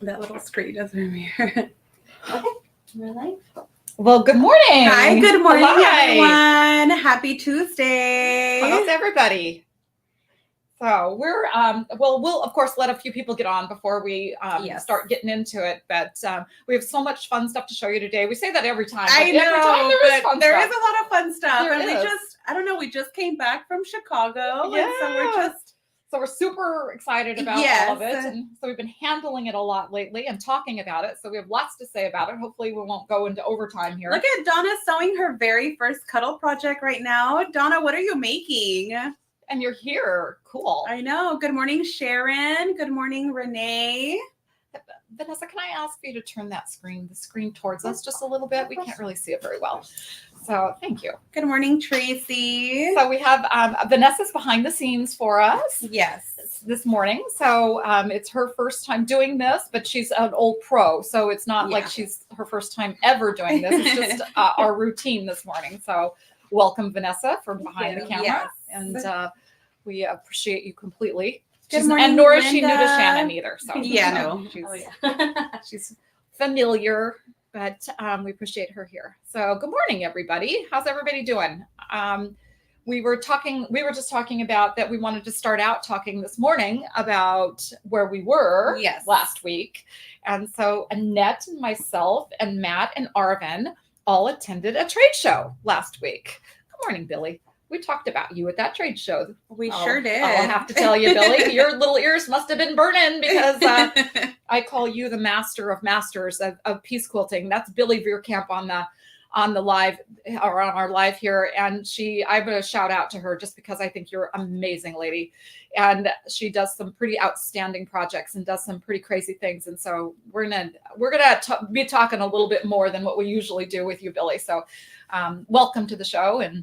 That little screen doesn't mirror. Okay, we're live. Well, good morning. Hi, good morning, Hi. everyone. Happy Tuesday. How's everybody? So we're we'll of course let a few people get on before we start getting into it. But we have so much fun stuff to show you today. We say that every time. I know, every time but there is a lot of fun stuff. There and is. we just came back from Chicago. Yeah. And so we're super excited about all of it. And so we've been handling it a lot lately and talking about it. So we have lots to say about it. Hopefully we won't go into overtime here. Look at Donna sewing her very first Cuddle project right now. Donna, what are you making? And you're here. Cool. I know. Good morning, Sharon. Good morning, Renee. Vanessa, can I ask you to turn the screen towards us just a little bit? We can't really see it very well. So thank you. Good morning, Tracy. So we have Vanessa's behind the scenes for us. Yes. This morning. So it's her first time doing this, but she's an old pro. So it's not like she's her first time ever doing this. It's just our routine this morning. So welcome, Vanessa, from behind the camera. Yes. And we appreciate you completely. Good morning, and nor is she new Linda. to Shannon either. So she's familiar, but we appreciate her here. So good morning, everybody. How's everybody doing? We were just talking about that we wanted to start out talking this morning about where we were last week. And so Annette and myself and Matt and Arvin all attended a trade show last week. Good morning, Billy. We talked about you at that trade show. We sure did. I'll have to tell you, Billy, your little ears must have been burning because I call you the master of masters of piece quilting. That's Billy Veerkamp on the live or on our live here. And I'm going to shout out to her just because I think you're an amazing lady. And she does some pretty outstanding projects and does some pretty crazy things. And so we're gonna be talking a little bit more than what we usually do with you, Billy. So welcome to the show and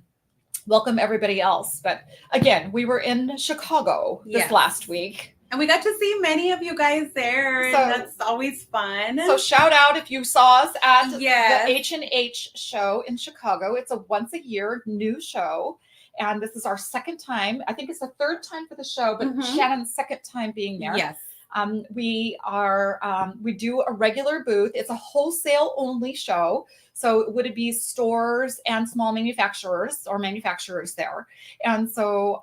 welcome everybody else. But again, we were in Chicago this last week. And we got to see many of you guys there, and that's always fun. So shout out if you saw us at the H&H show in Chicago. It's a once a year new show. And this is our second time. I think it's the third time for the show, but Shannon's second time being there. Yes. We do a regular booth. It's a wholesale only show. So would it be stores and small manufacturers there? And so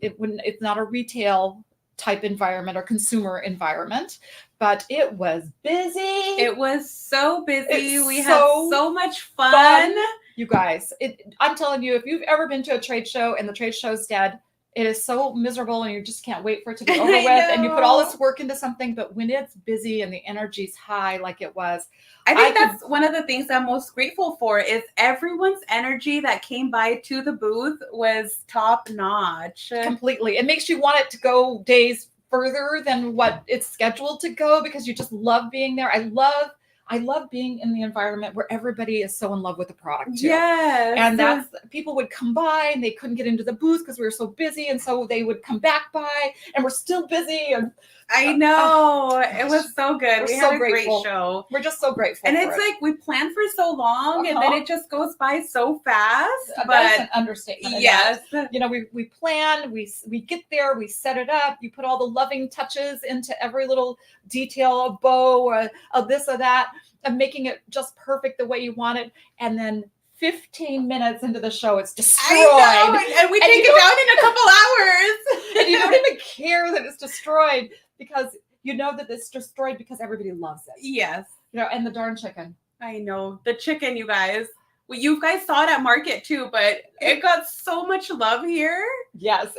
it's not a retail type environment or consumer environment, but it was busy. It was so busy. We had so much fun. You guys, I'm telling you, if you've ever been to a trade show and the trade show's dead, it is so miserable and you just can't wait for it to be over with. And you put all this work into something, but when it's busy and the energy's high like it was. I think that's one of the things I'm most grateful for is everyone's energy that came by to the booth was top notch. Completely. It makes you want it to go days further than what it's scheduled to go because you just love being there. I love being in the environment where everybody is so in love with the product too. Yes. And people would come by and they couldn't get into the booth because we were so busy. And so they would come back by and we're still busy. And I know. It was so good. We had a great show. We're just so grateful. And it's like we planned for so long and then it just goes by so fast. That's an understatement. Yes. You know, we plan, we get there, we set it up, you put all the loving touches into every little detail, a bow, a this or that, and making it just perfect the way you want it. And then 15 minutes into the show, it's destroyed. I know, and we take it down in a couple hours. And you don't even care that it's destroyed because you know that it's destroyed because everybody loves it. Yes. You know, and the darn chicken. I know. The chicken, you guys. Well, you guys saw it at market too, but it got so much love here. Yes,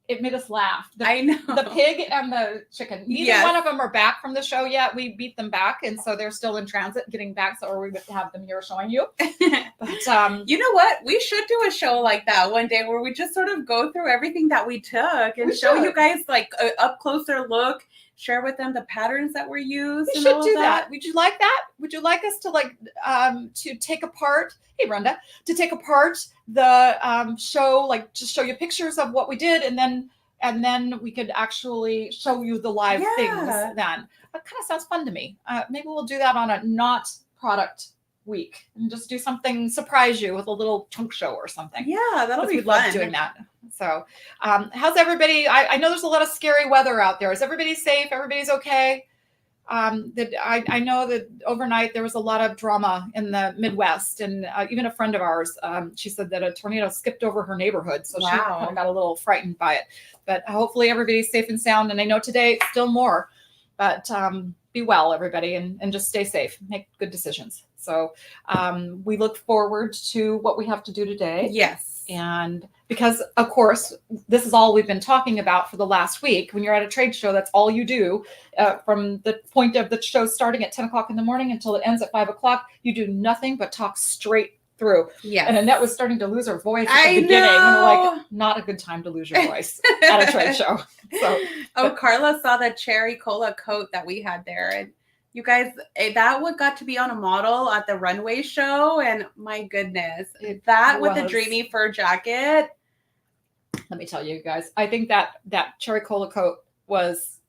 it made us laugh. I know. The pig and the chicken. Neither one of them are back from the show yet. We beat them back, and so they're still in transit getting back, or we would have them here showing you. But you know what? We should do a show like that one day where we just sort of go through everything that we took and show you guys like an up closer look, share with them the patterns that were used. We should do that. Would you like that? Would you like us to to take apart? Hey, Brenda, to take apart the show, like just show you pictures of what we did, and then we could actually show you the live things. Then that kind of sounds fun to me. Maybe we'll do that on a not product week and just do something, surprise you with a little chunk show or something. Yeah, that'll be fun. Love doing that. So how's everybody? I know there's a lot of scary weather out there. Is everybody safe? Everybody's okay? that I know that overnight there was a lot of drama in the Midwest, and even a friend of ours, she said that a tornado skipped over her neighborhood, so she Wow. kind of got a little frightened by it. But hopefully everybody's safe and sound, and I know today it's still more. But be well, everybody, and just stay safe. Make good decisions. So we look forward to what we have to do today. Yes. And because, of course, this is all we've been talking about for the last week. When you're at a trade show, that's all you do from the point of the show starting at 10 o'clock in the morning until it ends at 5 o'clock. You do nothing but talk straight through. Yes. And Annette was starting to lose her voice at the beginning. And we're like, not a good time to lose your voice at a trade show. So, Carla saw the cherry cola coat that we had there. And you guys, that one got to be on a model at the runway show. And my goodness, that with the dreamy fur jacket. Let me tell you guys, I think that cherry cola coat was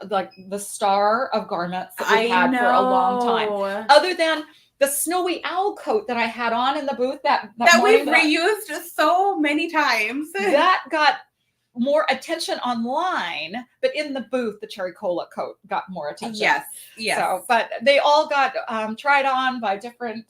like the star of garments that we had for a long time. Other than the snowy owl coat that I had on in the booth that we've reused so many times. That got more attention online, but in the booth, the cherry cola coat got more attention. Yes. So, but they all got tried on by different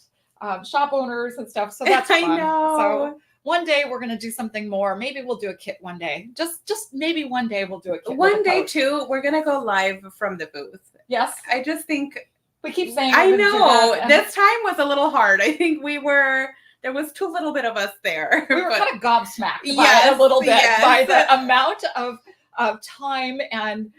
shop owners and stuff. So that's fun. I know. So one day we're going to do something more. Maybe we'll do a kit one day. Just maybe one day we'll do a kit. One day too, we're going to go live from the booth. Yes. I just think we keep saying. I know this time was a little hard. I think there was too little bit of us there. We were kind of gobsmacked by a little bit by the amount of time and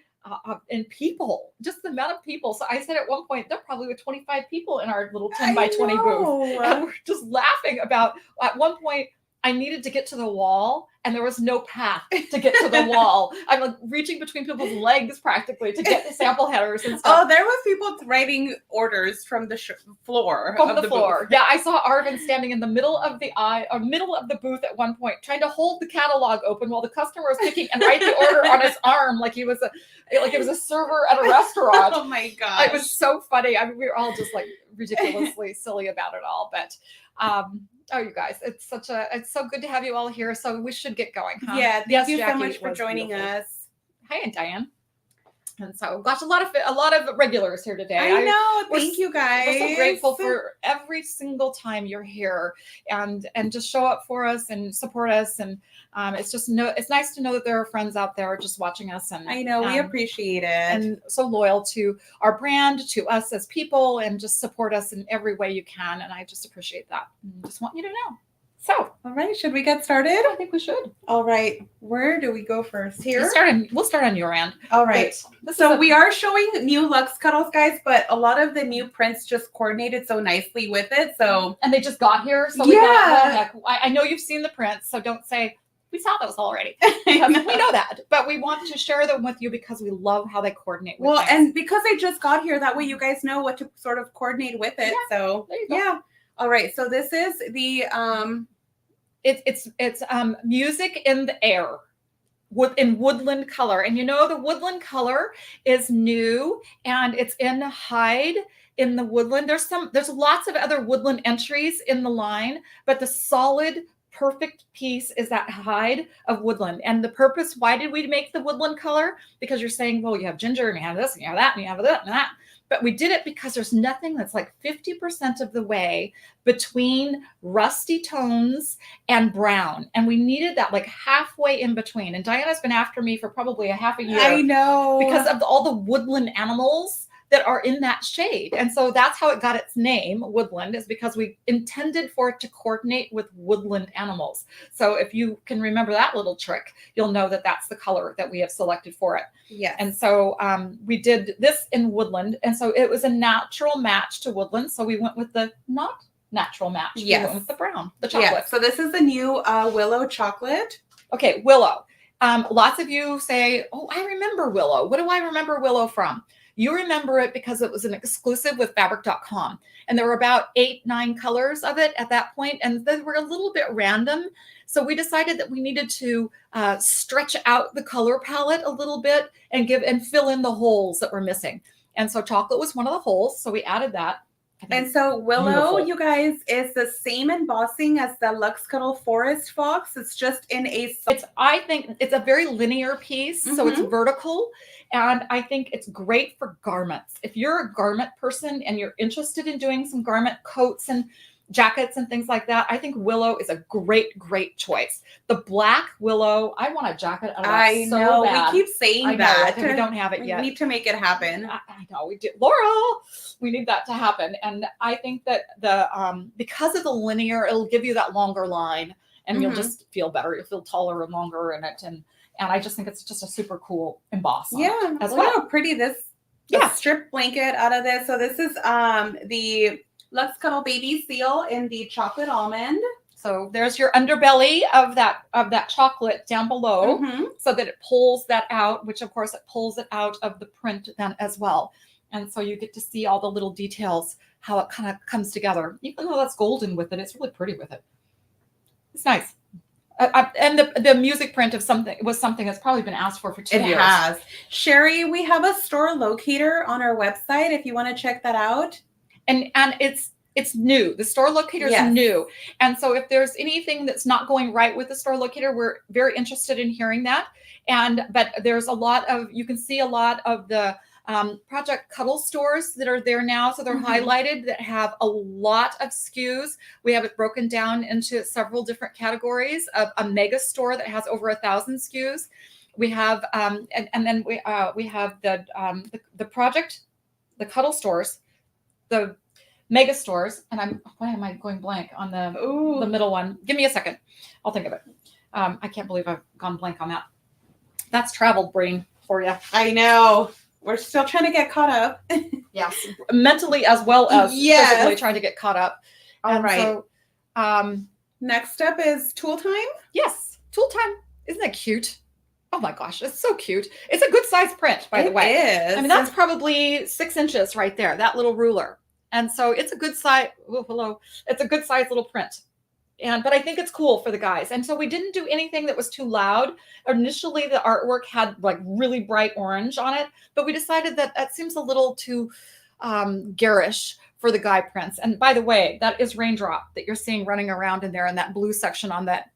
people, just the amount of people. So I said at one point, there probably were 25 people in our little 10 by 20 booth. And we're just laughing about, at one point, I needed to get to the wall and there was no path to get to the wall. I'm like reaching between people's legs practically to get the sample headers and stuff. Oh, there was people writing orders from the floor. From the floor. Booth. Yeah, I saw Arvin standing in the middle of the booth at one point, trying to hold the catalog open while the customer was picking and write the order on his arm like it was a server at a restaurant. Oh my god. It was so funny. I mean, we were all just like ridiculously silly about it all. But oh, you guys, it's so good to have you all here. So we should get going, huh? Yeah, thank you so much for joining us. Hi, and Diane. And so, gosh, a lot of regulars here today. I know. Thank you, guys. We're so grateful for every single time you're here and just show up for us and support us. And it's nice to know that there are friends out there just watching us. And I know we appreciate it. And so loyal to our brand, to us as people, and just support us in every way you can. And I just appreciate that. And just want you to know. So, all right, should we get started? I think we should. All right, where do we go first? Here? We'll start on your end. All right. So we are showing new Lux Cuddles, guys, but a lot of the new prints just coordinated so nicely with it. So and they just got here. So we thought, heck, I know you've seen the prints, so don't say we saw those already. We know that, but we want to share them with you because we love how they coordinate with things. And because they just got here, that way you guys know what to sort of coordinate with it. Yeah, so there you go. Yeah. All right. So this is the it's music in the air in woodland color. And you know, the woodland color is new and it's in hide in the woodland. There's lots of other woodland entries in the line, but the solid perfect piece is that hide of woodland. And the purpose, why did we make the woodland color? Because you're saying, well, you have ginger and you have this and you have that and you have that and that. But we did it because there's nothing that's like 50% of the way between rusty tones and brown. And we needed that like halfway in between. And Diana's been after me for probably a half a year. I know. Because of all the woodland animals that are in that shade. And so that's how it got its name, woodland, is because we intended for it to coordinate with woodland animals. So if you can remember that little trick, you'll know that that's the color that we have selected for it. Yeah. And so we did this in woodland. And so it was a natural match to woodland. So we went with the not natural match. Yes. We went with the brown, the chocolate. Yeah. So this is the new Willow chocolate. Okay, Willow. Lots of you say, oh, I remember Willow. What do I remember Willow from? You remember it because it was an exclusive with fabric.com. And there were about 8-9 colors of it at that point, and they were a little bit random. So we decided that we needed to stretch out the color palette a little bit and fill in the holes that were missing. And so chocolate was one of the holes. So we added that. And so Willow, beautiful. you guys, is the same embossing as the Luxe Cuddle Forest Fox. It's just in a I think it's a very linear piece, so it's vertical, and I think it's great for garments. If you're a garment person and you're interested in doing some garment coats and jackets and things like that, I think Willow is a great choice. The black Willow, I want a jacket out of that I so know bad. we keep saying I know, that we don't have it yet. We need to make it happen. I know we do, Laura. We need that to happen, and I think that the because of the linear, it'll give you that longer line, and you'll just feel better. You'll feel taller and longer in it, and I just think it's just a super cool emboss. Yeah, as look well. how pretty this strip blanket out of this. So this is the Luxe Cuddle Baby Seal in the chocolate almond. So there's your underbelly of that chocolate down below, so that it pulls that out, which of course it pulls it out of the print then as well. And so you get to see all the little details, how it kind of comes together. Even though that's golden with it, it's really pretty with it. It's nice. And the music print of something that's probably been asked for 2 years. It has. Sherry, we have a store locator on our website if you want to check that out. And it's new. The store locator is new. And so if there's anything that's not going right with the store locator, we're very interested in hearing that. But there's a lot of, you can see a lot of the Project Cuddle stores that are there now. So they're highlighted, that have a lot of SKUs. We have it broken down into several different categories of a mega store that has over 1,000 SKUs. We have, and then we have the Project, the Cuddle stores, the mega stores, and why am I going blank on the middle one? Give me a second. I'll think of it. I can't believe I've gone blank on that. That's travel brain for you. I know. We're still trying to get caught up. Yes. Mentally as well as physically trying to get caught up. All right. So, next up is Tool Time. Yes. Tool Time. Isn't that cute? Oh my gosh. It's so cute. It's a good size print, by the way. It is. I mean, that's probably 6 inches right there, that little ruler. And so it's a good size. Oh, hello. It's a good size little print. But I think it's cool for the guys. And so we didn't do anything that was too loud. Initially, the artwork had like really bright orange on it, but we decided that seems a little too garish for the guy prints. And by the way, that is Raindrop that you're seeing running around in there in that blue section on that.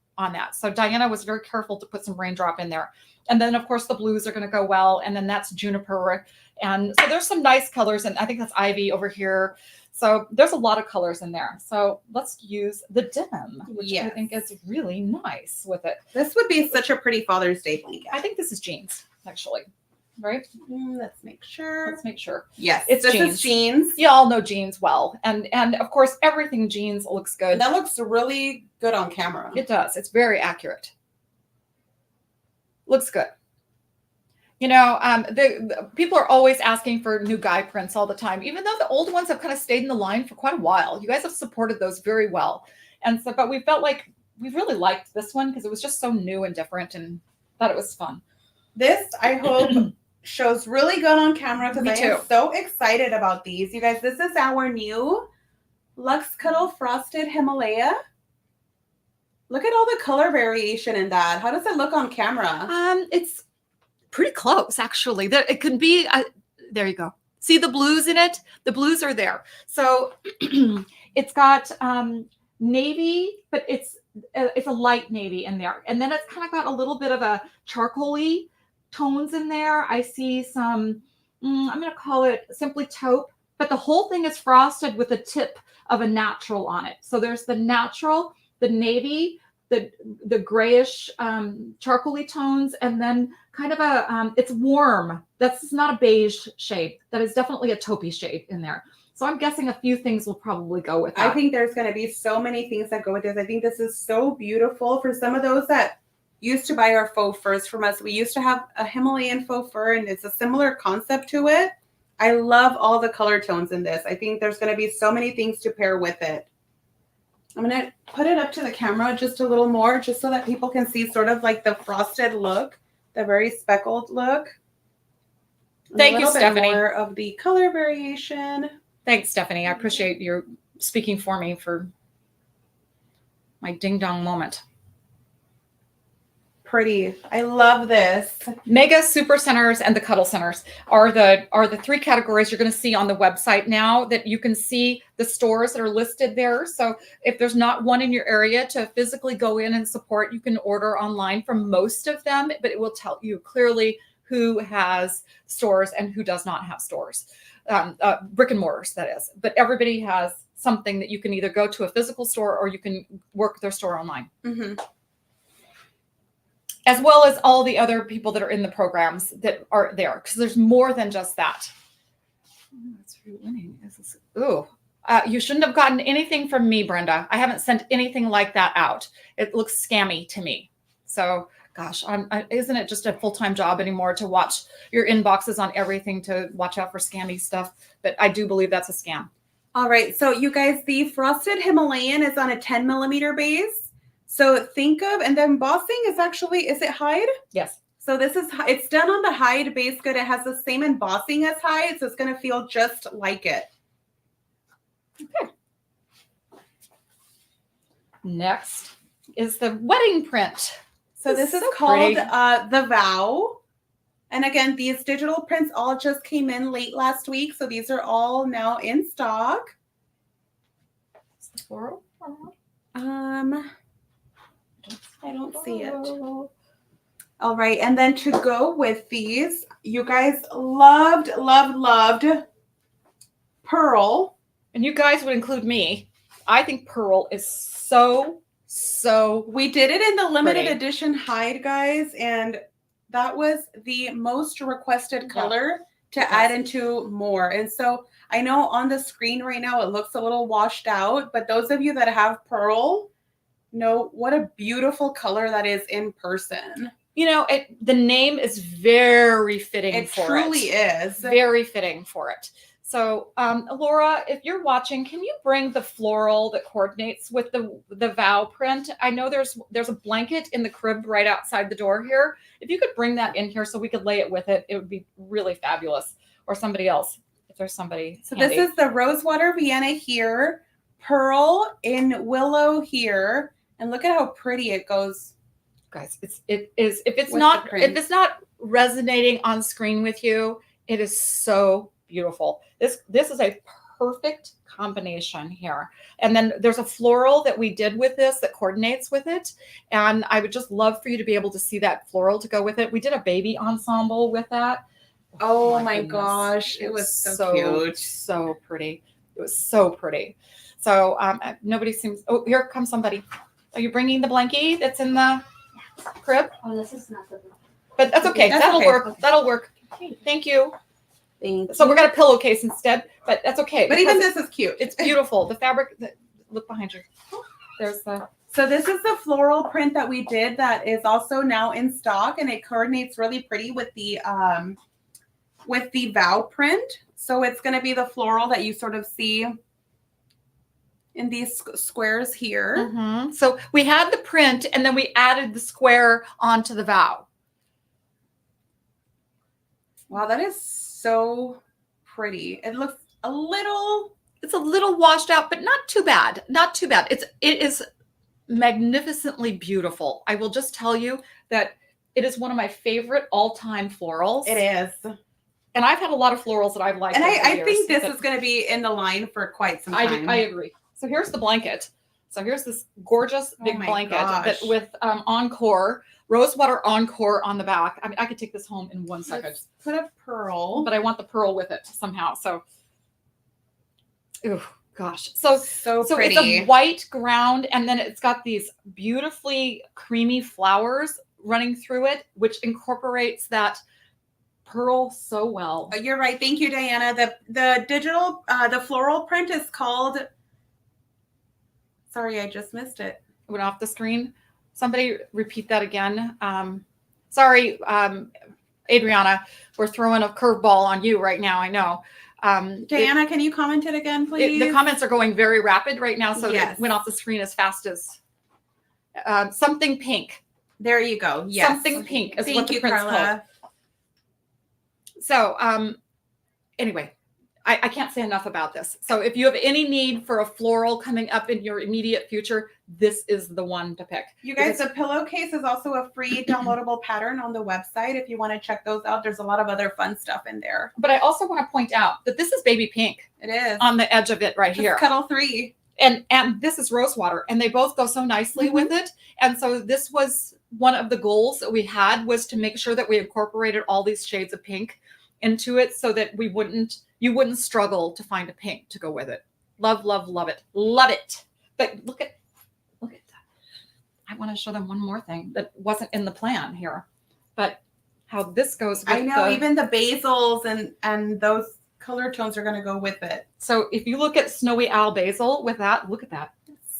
So Diana was very careful to put some Raindrop in there. And then of course the blues are going to go well. And then that's Juniper. And so there's some nice colors. And I think that's Ivy over here. So there's a lot of colors in there. So let's use the denim, which I think is really nice with it. This would be such a pretty Father's Day blanket. I think this is jeans, actually. Right? Let's make sure. Yes, this is jeans. You all know jeans well. And of course, everything jeans looks good. That looks really good on camera. It does. It's very accurate. Looks good. You know, the people are always asking for new guy prints all the time, even though the old ones have kind of stayed in the line for quite a while. You guys have supported those very well. And so, but we felt like we really liked this one because it was just so new and different and thought it was fun. This, I hope, shows really good on camera because I am so excited about these. You guys, this is our new Luxe Cuddle Frosted Himalaya. Look at all the color variation in that. How does it look on camera? It's pretty close, actually. It could be, there you go. See the blues in it? The blues are there. So it's got navy, but it's a light navy in there. And then it's kind of got a little bit of a charcoal-y tones in there. I see some, I'm going to call it simply taupe, but the whole thing is frosted with a tip of a natural on it. So there's the natural, the navy, the grayish charcoal-y tones, and then kind of a, it's warm. That's not a beige shade. That is definitely a taupey shade in there. So I'm guessing a few things will probably go with that. I think there's going to be so many things that go with this. I think this is so beautiful for some of those that used to buy our faux furs from us. We used to have a Himalayan faux fur, and it's a similar concept to it. I love all the color tones in this. I think there's going to be so many things to pair with it. I'm going to put it up to the camera just a little more, just so that people can see sort of like the frosted look, the very speckled look. Thank you, Stephanie. More of the color variation. Thanks, Stephanie. I appreciate your speaking for me for my ding dong moment. pretty. I love this. Mega Super Centers and the Cuddle Centers are the three categories you're going to see on the website now, that you can see the stores that are listed there. So if there's not one in your area to physically go in and support, you can order online from most of them, but it will tell you clearly who has stores and who does not have stores, brick and mortars, that is. But everybody has something that you can either go to a physical store or you can work their store online. Mm-hmm. As well as all the other people that are in the programs that are there, because there's more than just that. That's really winning. Ooh, you shouldn't have gotten anything from me, Brenda. I haven't sent anything like that out. It looks scammy to me. So, gosh, isn't it just a full-time job anymore to watch your inboxes on everything, to watch out for scammy stuff? But I do believe that's a scam. All right, so you guys, the frosted Himalayan is on a 10 millimeter base. So think of, and the embossing is actually, is it hide? Yes. So this is, it's done on the hide base good. It has the same embossing as hide, so it's going to feel just like it. Okay. Next is the wedding print. So this is called The Vow. And again, these digital prints all just came in late last week. So these are all now in stock. I don't see it. All right. And then to go with these, you guys loved Pearl. And you guys would include me. I think Pearl is so we did it in the limited pretty. edition hide, guys, and that was the most requested color to add into more. And so I know on the screen right now it looks a little washed out, but those of you that have Pearl know what a beautiful color that is in person. You know, the name is very fitting for it. It truly is. Very fitting for it. So, Laura, if you're watching, can you bring the floral that coordinates with the vow print? I know there's a blanket in the crib right outside the door here. If you could bring that in here so we could lay it with it, it would be really fabulous. Or somebody else, if there's somebody. So handy. This is the Rosewater Vienna here, Pearl in Willow here, and look at how pretty it goes. Guys, it is if it's not resonating on screen with you, it is so beautiful. This is a perfect combination here. And then there's a floral that we did with this that coordinates with it. And I would just love for you to be able to see that floral to go with it. We did a baby ensemble with that. Oh my gosh. It was so cute. So pretty. It was so pretty. So nobody seems, oh, here comes somebody. Are you bringing the blankie that's in the crib? Oh, this is not the one. But that's okay. That'll work. Okay. That'll work. Thank you. Thank So you. we're going to pillowcase instead, but that's okay. But even this is cute. It's beautiful. The fabric, look behind you. There's the. So this is the floral print that we did that is also now in stock, and it coordinates really pretty with the vow print. So it's going to be the floral that you sort of see in these squares here. Mm-hmm. So we had the print and then we added the square onto the vow. Wow, that is so pretty. It looks it's a little washed out, but not too bad. Not too bad. It is magnificently beautiful. I will just tell you that it is one of my favorite all-time florals. It is. And I've had a lot of florals that I've liked. And I think this is going to be in the line for quite some time. I agree. So here's the blanket. So here's this gorgeous big blanket that with Encore, Rosewater Encore on the back. I mean, I could take this home in 1 second. Let's put a pearl. But I want the pearl with it somehow. So, oh gosh. So pretty. It's a white ground, and then it's got these beautifully creamy flowers running through it, which incorporates that pearl so well. You're right. Thank you, Diana. The digital, the floral print is called. Sorry, I just missed it. It went off the screen. Somebody repeat that again. Sorry, Adriana, we're throwing a curveball on you right now. I know. Diana, can you comment it again, please? The comments are going very rapid right now, so yes. It went off the screen as fast as something pink. There you go. Yes. Something pink is what the print's Carla. called. So anyway, I can't say enough about this. So if you have any need for a floral coming up in your immediate future, this is the one to pick. You guys, the pillowcase is also a free downloadable pattern on the website. If you want to check those out, there's a lot of other fun stuff in there. But I also want to point out that this is baby pink. It is. On the edge of it right here. Cuddle 3. And this is rosewater, and they both go so nicely with it. And so this was one of the goals that we had, was to make sure that we incorporated all these shades of pink into it so that you wouldn't struggle to find a pink to go with it. Love, love, love it. Love it. But look at that. I want to show them one more thing that wasn't in the plan here, but how this goes with I know, even the basils and those color tones are going to go with it. So if you look at Snowy Owl Basil with that, look at that.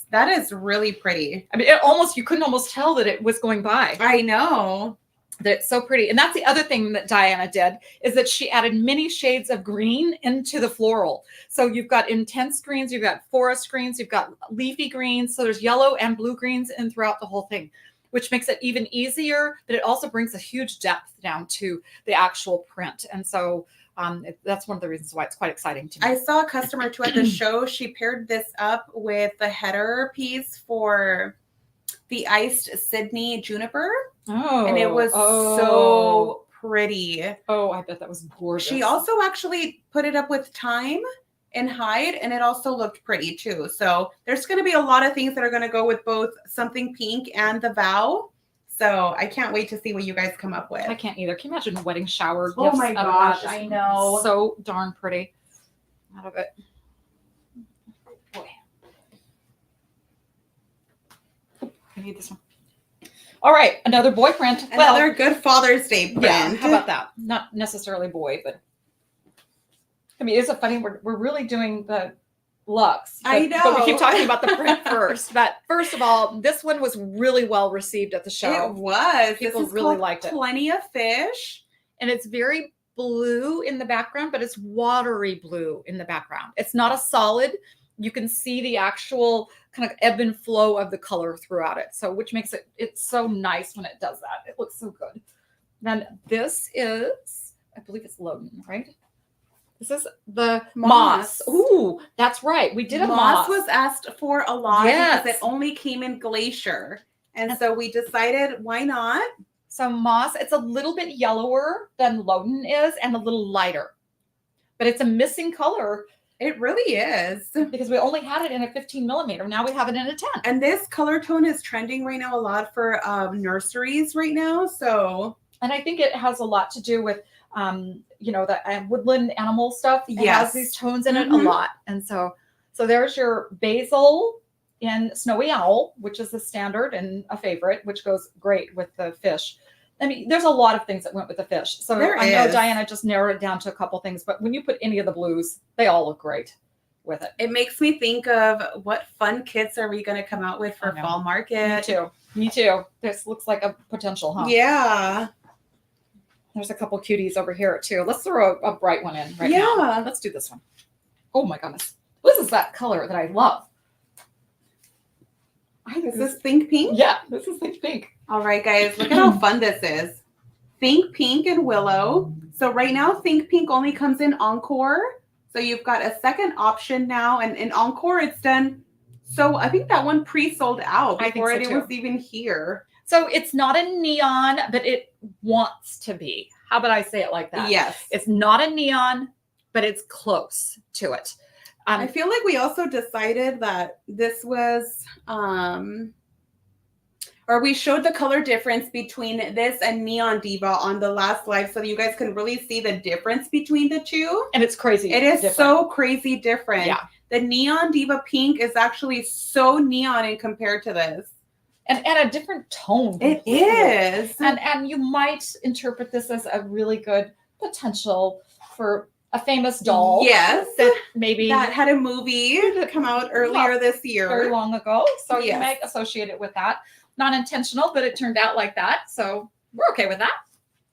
That is really pretty. I mean, you couldn't almost tell that it was going by. I know. That it's so pretty. And that's the other thing that Diana did, is that she added many shades of green into the floral. So you've got intense greens, you've got forest greens, you've got leafy greens. So there's yellow and blue greens in throughout the whole thing, which makes it even easier, but it also brings a huge depth down to the actual print. And so that's one of the reasons why it's quite exciting to me. I saw a customer too at the show. She paired this up with the header piece for the iced Sydney juniper. Oh, and it was so pretty. Oh, I bet that was gorgeous. She also actually put it up with thyme and hide, and it also looked pretty too. So there's going to be a lot of things that are going to go with both Something Pink and the Vow. So I can't wait to see what you guys come up with. I can't either. Can you imagine a wedding shower gifts? Oh my gosh, I I know. So darn pretty. Out of it. Boy. I need this one. All right, another boy print. Another good Father's Day print. Yeah, how about that? Not necessarily boy, but I mean, it's a funny. We're really doing the looks. I know. But we keep talking about the print first. But first of all, this one was really well received at the show. It was. People really liked it. Plenty of Fish. And it's very blue in the background, but it's watery blue in the background. It's not a solid. You can see the actual kind of ebb and flow of the color throughout it. So which makes it's so nice when it does that. It looks so good. Then this is, I believe it's Loden, right? This is the moss. Ooh, that's right. We did a moss. Moss was asked for a lot Yes. because it only came in Glacier. And so we decided, why not? So moss, it's a little bit yellower than Loden is and a little lighter. But it's a missing color. It really is. Because we only had it in a 15 millimeter. Now we have it in a 10. And this color tone is trending right now a lot for nurseries right now. So, and I think it has a lot to do with, the woodland animal stuff. It has these tones in it a lot. And so there's your basil in Snowy Owl, which is the standard and a favorite, which goes great with the fish. I mean, there's a lot of things that went with the fish. So I know Diana just narrowed it down to a couple things, but when you put any of the blues, they all look great with it. It makes me think of what fun kits are we going to come out with for fall market. Me too. This looks like a potential, huh? Yeah. There's a couple cuties over here too. Let's throw a bright one in right now. Let's do this one. Oh my goodness. This is that color that I love. Is this Think Pink? Yeah, this is Think Pink. All right, guys, look at how fun this is. Think Pink and Willow. So right now, Think Pink only comes in Encore. So you've got a second option now. And in Encore, it's done. So I think that one pre-sold out before it was even here. So it's not a neon, but it wants to be. How about I say it like that? Yes. It's not a neon, but it's close to it. I feel like we also decided that this was, or we showed the color difference between this and Neon Diva on the last live so you guys can really see the difference between the two. And it's crazy. It is so crazy different. Yeah. The Neon Diva Pink is actually so neon in compared to this. And a different tone. It is. And you might interpret this as a really good potential for a famous doll. Yes. That had a movie come out earlier this year. Very long ago. So you might associate it with that. Not intentional, but it turned out like that. So we're okay with that.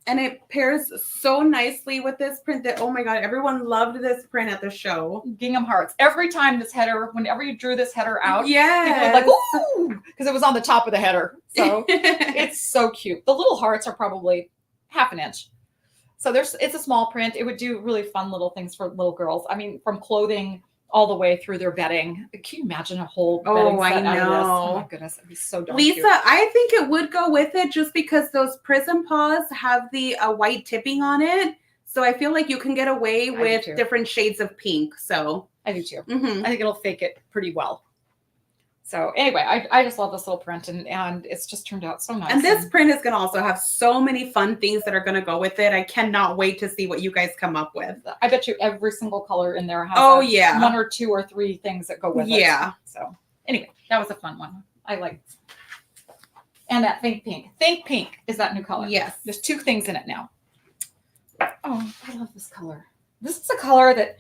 And it pairs so nicely with this print that, oh my God, everyone loved this print at the show. Gingham Hearts. Every time this header, whenever you drew this header out, people were like, ooh, because it was on the top of the header. So it's so cute. The little hearts are probably half an inch. So it's a small print. It would do really fun little things for little girls. I mean, from clothing all the way through their bedding. Can you imagine a whole bedding set out of this? Oh my goodness, it'd be so darn Lisa, cute. I think it would go with it just because those prism paws have the white tipping on it. So I feel like you can get away with different shades of pink. So I do too. I think it'll fake it pretty well. So anyway, I just love this little print, and it's just turned out so nice. And this print is going to also have so many fun things that are going to go with it. I cannot wait to see what you guys come up with. I bet you every single color in there has one or two or three things that go with it. Yeah. So anyway, that was a fun one. I liked. And that Think Pink. Think Pink is that new color. Yes. There's 2 things in it now. Oh, I love this color. This is a color that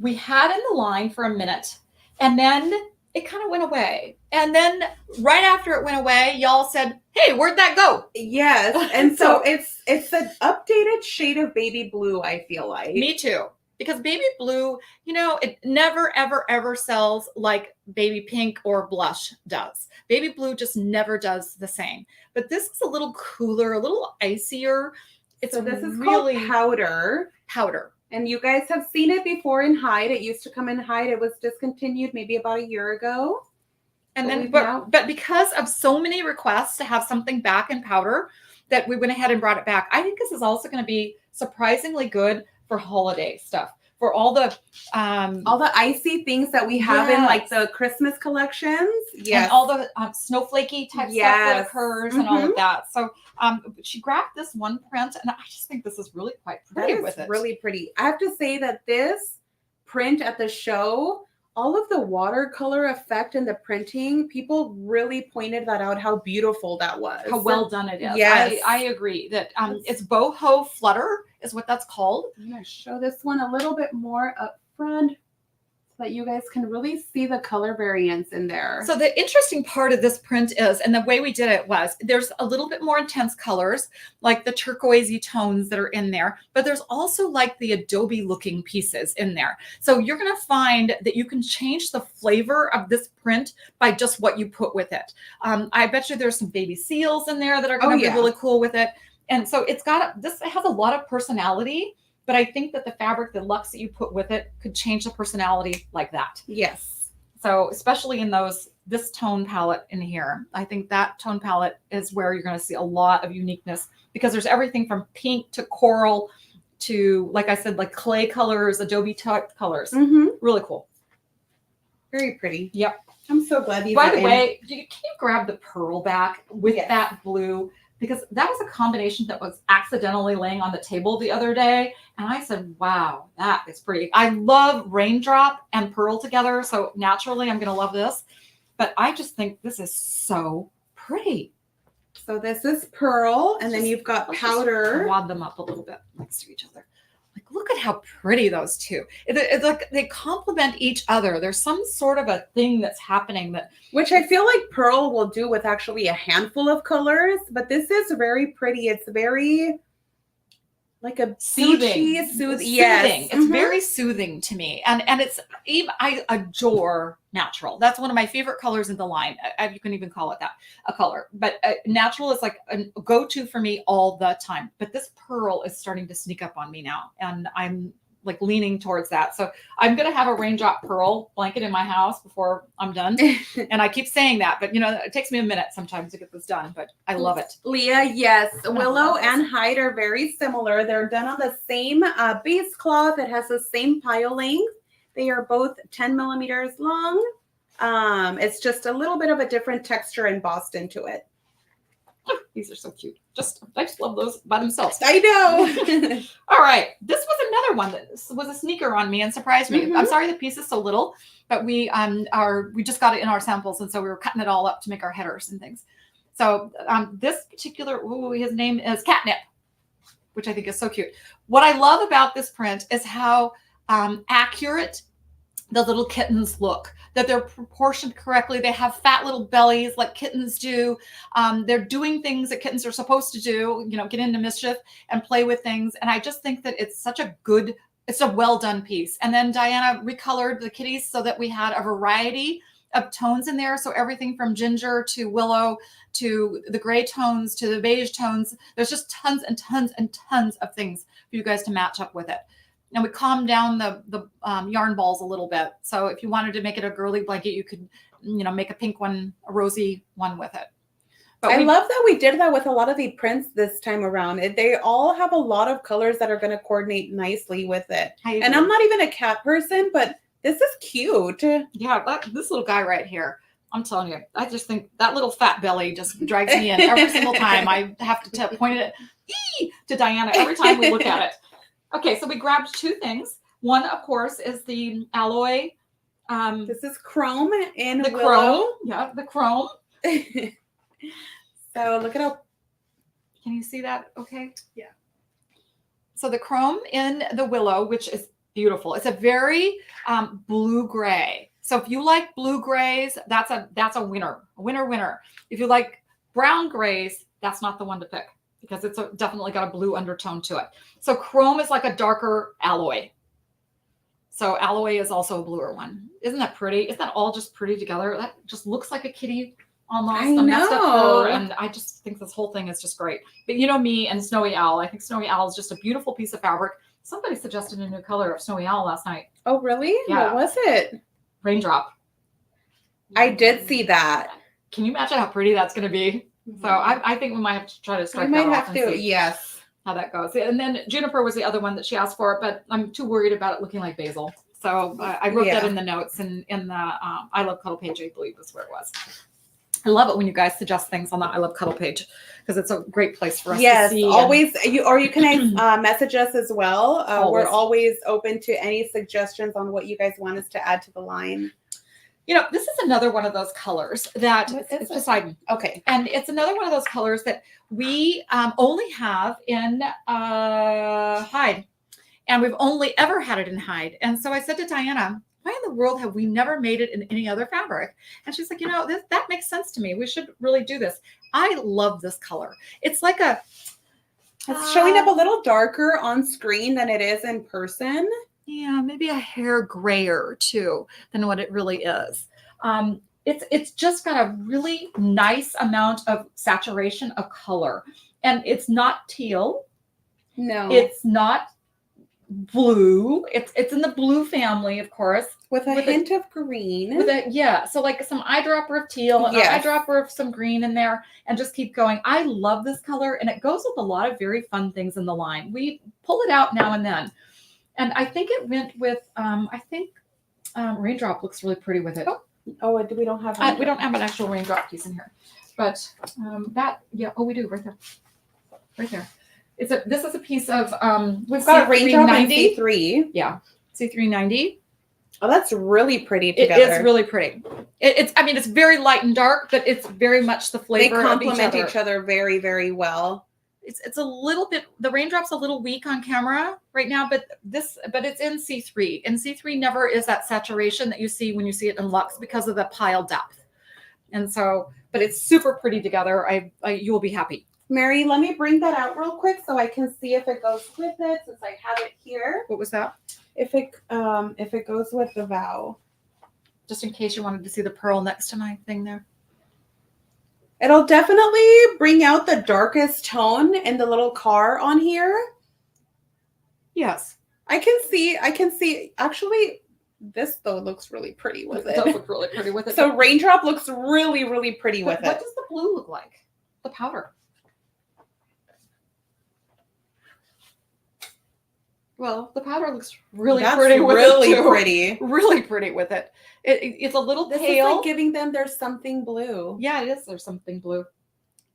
we had in the line for a minute, and then it kind of went away. And then right after it went away, y'all said, hey, where'd that go? Yes. And so it's an updated shade of baby blue, I feel like. Me too. Because baby blue, it never, ever, ever sells like baby pink or blush does. Baby blue just never does the same. But this is a little cooler, a little icier. So this is really called Powder. And you guys have seen it before in Hyde. It used to come in Hyde. It was discontinued maybe about a year ago. And then, but because of so many requests to have something back in powder, that we went ahead and brought it back. I think this is also going to be surprisingly good for holiday stuff. For all the icy things that we have in like the Christmas collections. Yes. And all the snowflakey type stuff that occurs and all of that. So she grabbed this one print, and I just think this is really quite pretty with it. Really pretty. I have to say that this print at the show, all of the watercolor effect in the printing, people really pointed that out, how beautiful that was. How well done it is. Yes. I agree that it's boho flutter is what that's called. I'm going to show this one a little bit more up front so that you guys can really see the color variance in there. So the interesting part of this print is, and the way we did it was, there's a little bit more intense colors, like the turquoisey tones that are in there, but there's also like the Adobe looking pieces in there. So you're going to find that you can change the flavor of this print by just what you put with it. I bet you there's some baby seals in there that are going to be really cool with it. And so it has a lot of personality, but I think that the fabric, the luxe that you put with it could change the personality like that. Yes. So especially in this tone palette in here, I think that tone palette is where you're going to see a lot of uniqueness, because there's everything from pink to coral to, like I said, like clay colors, Adobe type colors. Really cool. Very pretty. Yep. I'm so glad you. By the way, can you grab the pearl back with that blue? Because that was a combination that was accidentally laying on the table the other day. And I said, wow, that is pretty. I love raindrop and pearl together. So naturally, I'm going to love this. But I just think this is so pretty. So this is pearl. And then you've got powder. Just wad them up a little bit next to each other. Like, look at how pretty those two. It's like they complement each other. There's some sort of a thing that's happening which I feel like pearl will do with actually a handful of colors, but this is very pretty. It's very like a soothing. Yes. It's very soothing to me. And it's even, I adore natural. That's one of my favorite colors in the line. You can even call it that, a color. But natural is like a go-to for me all the time. But this pearl is starting to sneak up on me now. And I'm like leaning towards that. So I'm going to have a raindrop pearl blanket in my house before I'm done. And I keep saying that, but it takes me a minute sometimes to get this done, but I love it. Leah, yes. Willow and Hyde are very similar. They're done on the same base cloth. It has the same pile length. They are both 10 millimeters long. It's just a little bit of a different texture embossed into it. These are so cute. I just love those by themselves. I know. All right. This was another one that was a sneaker on me and surprised me. I'm sorry the piece is so little, but we just got it in our samples, and so we were cutting it all up to make our headers and things. So this particular, his name is Catnip, which I think is so cute. What I love about this print is how accurate the little kittens look, that they're proportioned correctly. They have fat little bellies like kittens do. They're doing things that kittens are supposed to do, get into mischief and play with things. And I just think that it's a well done piece. And then Diana recolored the kitties so that we had a variety of tones in there. So everything from ginger to willow to the gray tones to the beige tones. There's just tons and tons and tons of things for you guys to match up with it. And we calmed down the yarn balls a little bit. So if you wanted to make it a girly blanket, you could, make a pink one, a rosy one with it. But I love that we did that with a lot of the prints this time around. They all have a lot of colors that are going to coordinate nicely with it. And I'm not even a cat person, but this is cute. Yeah, this little guy right here. I'm telling you, I just think that little fat belly just drags me in every single time. I have to point it to Diana every time we look at it. Okay, so we grabbed two things. One, of course, is the alloy. This is chrome in the willow. Chrome. Yeah, the chrome. So look at how. Can you see that? Okay. Yeah. So the chrome in the willow, which is beautiful. It's a very blue gray. So if you like blue grays, that's a winner. Winner. If you like brown grays, that's not the one to pick because it's definitely got a blue undertone to it. So chrome is like a darker alloy. So alloy is also a bluer one. Isn't that pretty? Isn't that all just pretty together? That just looks like a kitty almost. I A messed up know. fur, and I just think this whole thing is just great. But you know me and Snowy Owl. I think Snowy Owl is just a beautiful piece of fabric. Somebody suggested a new color of Snowy Owl last night. Oh, really? Yeah. What was it? Raindrop. I did see that. Can you imagine how pretty that's going to be? So I think we might have to try to strike We might that have off and to. see Yes. how that goes. And then Juniper was the other one that she asked for, but I'm too worried about it looking like basil. So I wrote that in the notes and in the I Love Cuddle page, I believe is where it was. I love it when you guys suggest things on the I Love Cuddle page because it's a great place for us to see. Always. You can message us as well. We're Always. always open to any suggestions on what you guys want us to add to the line. This is another one of those colors that it's Poseidon. Okay. And it's another one of those colors that we only have in Hyde. And we've only ever had it in Hyde. And so I said to Diana, why in the world have we never made it in any other fabric? And she's like, that makes sense to me. We should really do this. I love this color. It's like It's showing up a little darker on screen than it is in person. Yeah, maybe a hair grayer too than what it really is. It's just got a really nice amount of saturation of color. And it's not teal. No. It's not blue. It's in the blue family, of course. With a hint of green. So like some eyedropper of teal and an eyedropper of some green in there and just keep going. I love this color and it goes with a lot of very fun things in the line. We pull it out now and then. And I think it went with, Raindrop looks really pretty with it. Oh, we don't have we don't have an actual Raindrop piece in here. But we do right there. Right there. This is a piece of, we've got Raindrop and C3. Yeah. C390. Oh, that's really pretty together. It is really pretty. It's very light and dark, but it's very much the flavor. They complement each other very, very well. It's a little bit, the Raindrop's a little weak on camera right now, but it's in C3. And C3 never is that saturation that you see when you see it in Luxe because of the pile depth. And so, but it's super pretty together. You will be happy. Mary, let me bring that out real quick so I can see if it goes with it since I have it here. What was that? If it goes with the vow. Just in case you wanted to see the pearl next to my thing there. It'll definitely bring out the darkest tone in the little car on here. Yes. I can see. Actually, this though looks really pretty with it. It does look really pretty with it. So Raindrop looks really, really pretty with it. What does the blue look like? The powder. Well, the powder looks really pretty with it too. Really pretty with it. It's a little pale. This is like giving them there's something blue. Yeah, it is. There's something blue.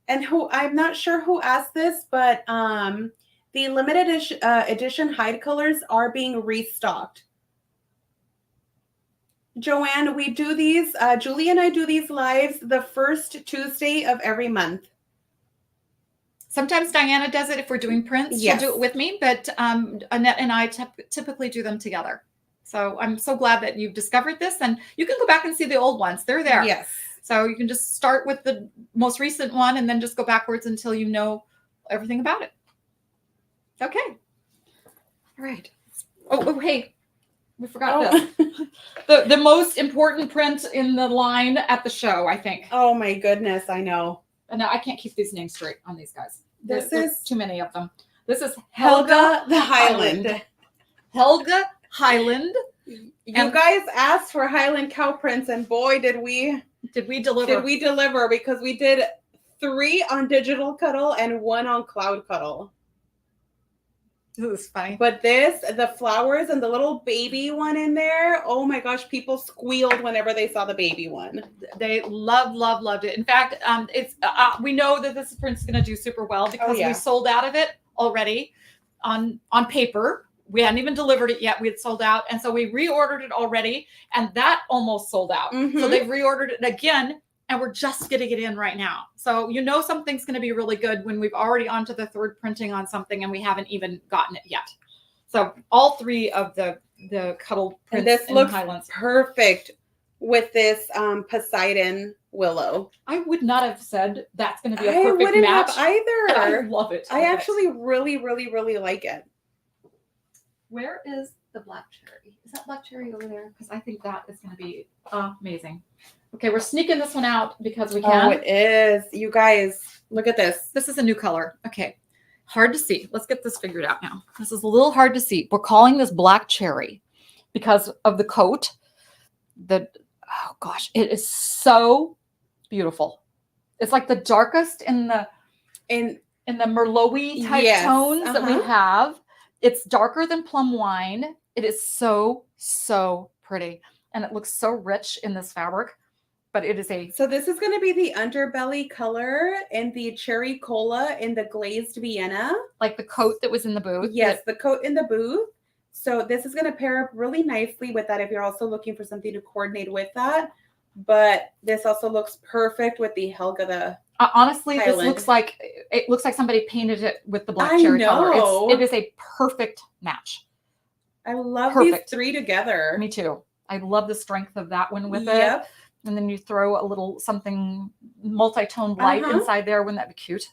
And I'm not sure who asked this, but the limited edition Hyde colors are being restocked. Joanne, we do these. Julie and I do these lives the first Tuesday of every month. Sometimes Diana does it if we're doing prints. Yes. She'll do it with me, but Annette and I typically do them together. So I'm so glad that you've discovered this, and you can go back and see the old ones. They're there. Yes. So you can just start with the most recent one and then just go backwards until you know everything about it. Okay. All right. Oh, hey, we forgot this. The most important print in the line at the show, I think. Oh my goodness, I know. And I can't keep these names straight on these guys. This There's is too many of them. This is Helga the Highland. Helga Highland. You guys asked for Highland cow prints, and boy, did we deliver. Did we deliver, because we did 3 on digital Cuddle and 1 on cloud Cuddle. This is funny. But the flowers and the little baby one in there, oh my gosh, people squealed whenever they saw the baby one. They loved it. In fact, it's we know that this print's going to do super well because we sold out of it already on paper. We hadn't even delivered it yet. We had sold out. And so we reordered it already, and that almost sold out. Mm-hmm. So they've reordered it again, and we're just getting it in right now. So you know something's going to be really good when we've already on to the 3rd printing on something and we haven't even gotten it yet. So all 3 of the Cuddle prints. And this looks Highlands. perfect with this Poseidon willow. I would not have said that's going to be a perfect match. Either. I love it. I actually really like it. Where is the black cherry? Is that black cherry over there? Because I think that is going to be amazing. Okay, we're sneaking this one out because we can. Oh, it is. You guys, look at this. This is a new color. Okay, hard to see. Let's get this figured out now. This is a little hard to see. We're calling this black cherry because of the coat. Oh gosh, it is so beautiful. It's like the darkest in the Merlot-y type tones that we have. It's darker than plum wine. It is so pretty, and it looks so rich in this fabric. But it is so this is going to be the underbelly color and the cherry cola in the glazed Vienna. Like the coat that was in the booth? Yes, the coat in the booth. So this is going to pair up really nicely with that if you're also looking for something to coordinate with that. But this also looks perfect with the Helga the honestly, Highland. It looks like somebody painted it with the black cherry color. It is a perfect match. I love these 3 together. Me too. I love the strength of that one with it. And then you throw a little something multi-toned light inside there. Wouldn't that be cute?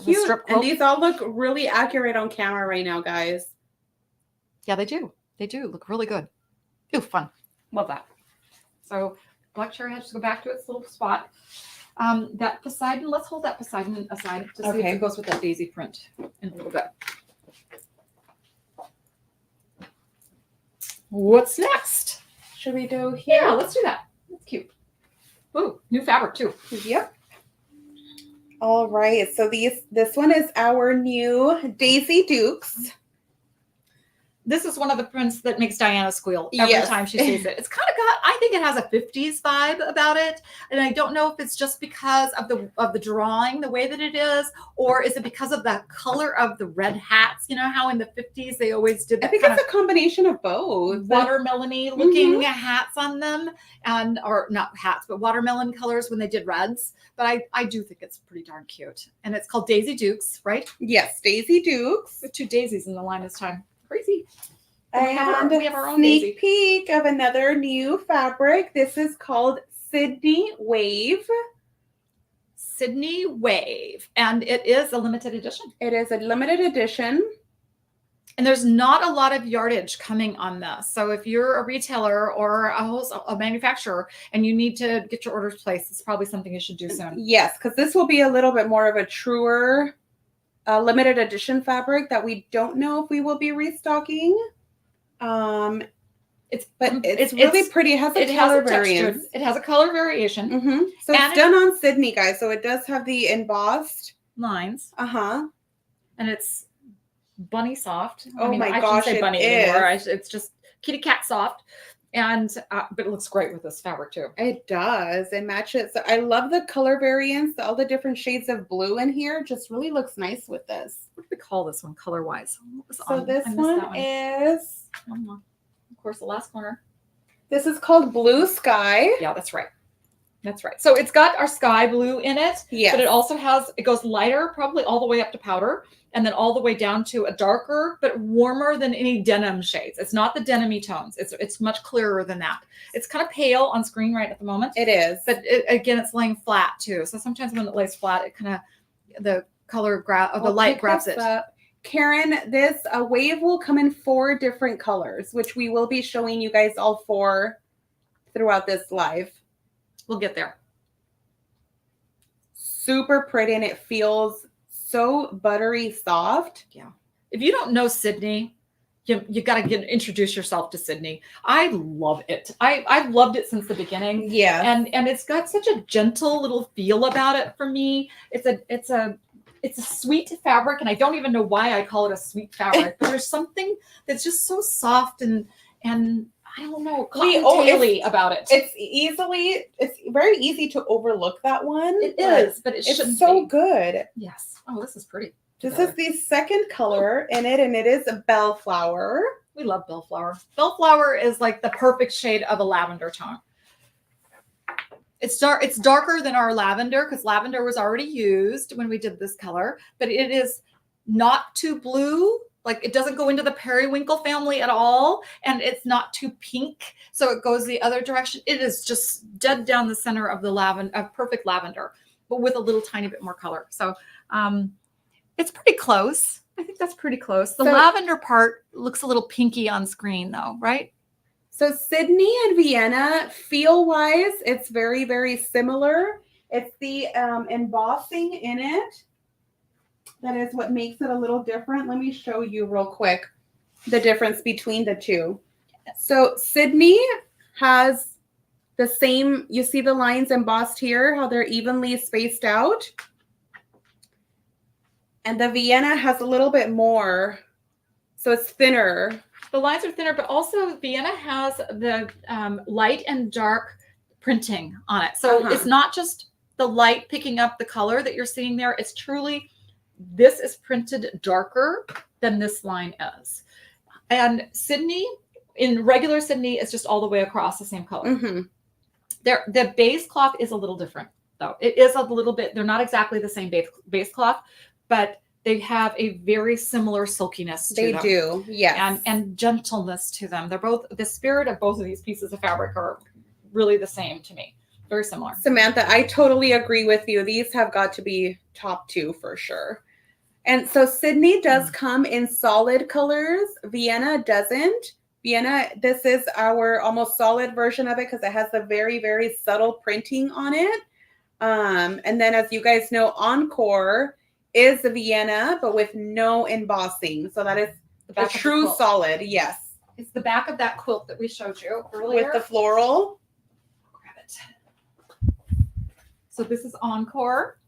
Cute. And these all look really accurate on camera right now, guys. Yeah, they do. They do look really good. Ooh, fun. Love that. So black cherry has to go back to its little spot. That Poseidon, let's hold that Poseidon aside to see if it goes with that daisy print in a little bit. What's next? Should we do here? Yeah, let's do that. That's cute. Ooh, new fabric too. Yep. All right. So this one is our new Daisy Dukes. This is one of the prints that makes Diana squeal every time she sees it. It's kind of got, I think it has a 50s vibe about it. And I don't know if it's just because of the drawing, the way that it is, or is it because of the color of the red hats? You know how in the 50s they always did that. I think it's a combination of both. Watermelon-y looking hats on them, or not hats, but watermelon colors when they did reds. But I do think it's pretty darn cute. And it's called Daisy Dukes, right? Yes, Daisy Dukes. With 2 daisies in the line this time. Crazy. And we have our own sneak daisy. peek of another new fabric. This is called Sydney Wave. Sydney Wave. And it is a limited edition. It is a limited edition. And there's not a lot of yardage coming on this. So if you're a retailer or a manufacturer and you need to get your orders placed, it's probably something you should do soon. Yes, because this will be a little bit more of a truer limited edition fabric that we don't know if we will be restocking. It's really pretty. It has a color variance. It has a color variation. Mm-hmm. So it's done on Sydney, guys. So it does have the embossed lines. And it's bunny soft. Oh my gosh, I shouldn't say bunny anymore. It's just kitty cat soft. And but it looks great with this fabric too. It does. It matches. So I love the color variants. All the different shades of blue in here just really looks nice with this. What do we call this one color wise? So this one is, of course, the last corner. This is called Blue Sky. Yeah, that's right. That's right. So it's got our sky blue in it. Yeah. But it also has, it goes lighter, probably all the way up to powder, and then all the way down to a darker, but warmer than any denim shades. It's not the denim-y tones. It's much clearer than that. It's kind of pale on screen right at the moment. It is. But again, it's laying flat too. So sometimes when it lays flat, it kind of, the color the light grabs it. Karen, this wave will come in 4 different colors, which we will be showing you guys all 4 throughout this live. We'll get there. Super pretty, and it feels so buttery soft. Yeah. If you don't know Sydney, you got to introduce yourself to Sydney. I love it. I've loved it since the beginning. Yeah. And it's got such a gentle little feel about it for me. It's a sweet fabric, and I don't even know why I call it a sweet fabric, but there's something that's just so soft and I don't know, cotton-taily about it. It's very easy to overlook that one. It is, but it shouldn't It's so be. good. Yes. Oh, this is pretty. This is the second color in it, and it is a bellflower. We love bellflower. Bellflower is like the perfect shade of a lavender tone. It's darker than our lavender because lavender was already used when we did this color, but it is not too blue. Like it doesn't go into the periwinkle family at all, and it's not too pink, so it goes the other direction. It is just dead down the center of the perfect lavender, but with a little tiny bit more color. So it's pretty close. I think that's pretty close. The lavender part looks a little pinky on screen though, right? So Sydney and Vienna, feel-wise, it's very, very similar. It's the embossing in it that is what makes it a little different. Let me show you real quick the difference between the two. So Sydney has the same, you see the lines embossed here, how they're evenly spaced out. And the Vienna has a little bit more, so it's thinner. The lines are thinner, but also Vienna has the light and dark printing on it. So it's not just the light picking up the color that you're seeing there. It's truly, this is printed darker than this line is. And Sydney, in regular Sydney, is just all the way across the same color. Mm-hmm. The base cloth is a little different, though. It is a little bit, they're not exactly the same base cloth, but they have a very similar silkiness to them. They do, yes. And gentleness to them. They're both, the spirit of both of these pieces of fabric are really the same to me. Very similar. Samantha, I totally agree with you. These have got to be top 2 for sure. And so Sydney does come in solid colors. Vienna doesn't. Vienna, this is our almost solid version of it because it has the very, very subtle printing on it. And then as you guys know, Encore is the Vienna, but with no embossing. So that is the true solid. Yes. It's the back of that quilt that we showed you earlier. With the floral. Grab it. So this is Encore.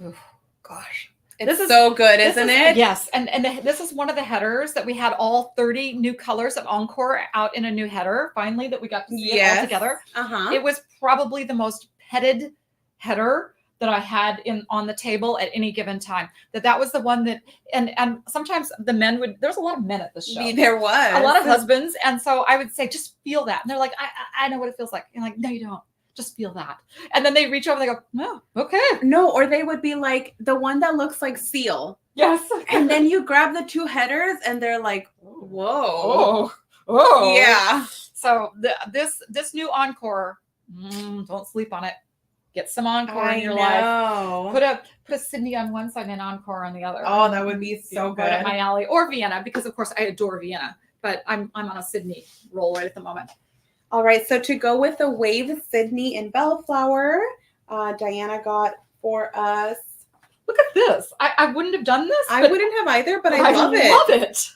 Oh, gosh. This is so good, isn't it? Yes. And this is one of the headers that we had all 30 new colors of Encore out in a new header, finally, that we got to see it all together. It was probably the most petted header that I had on the table at any given time. That was the one that, and sometimes the men would, there's a lot of men at this show. There was. A lot of husbands. And so I would say, just feel that. And they're like, I know what it feels like. And I'm like, no, you don't. Just feel that. And then they reach over and they go, no, okay. No, or they would be like, the one that looks like seal. Yes. And then you grab the 2 headers and they're like, whoa. Oh. Yeah. So this new Encore, don't sleep on it. Get some Encore in your life. Put a Sydney on one side and Encore on the other. Oh, that would be so good. Right up my alley. Or Vienna, because of course I adore Vienna, but I'm on a Sydney roll right at the moment. All right, so to go with the Wave Sydney and Bellflower, Diana got for us. Look at this. I wouldn't have done this. I wouldn't have either, but I love it. love it.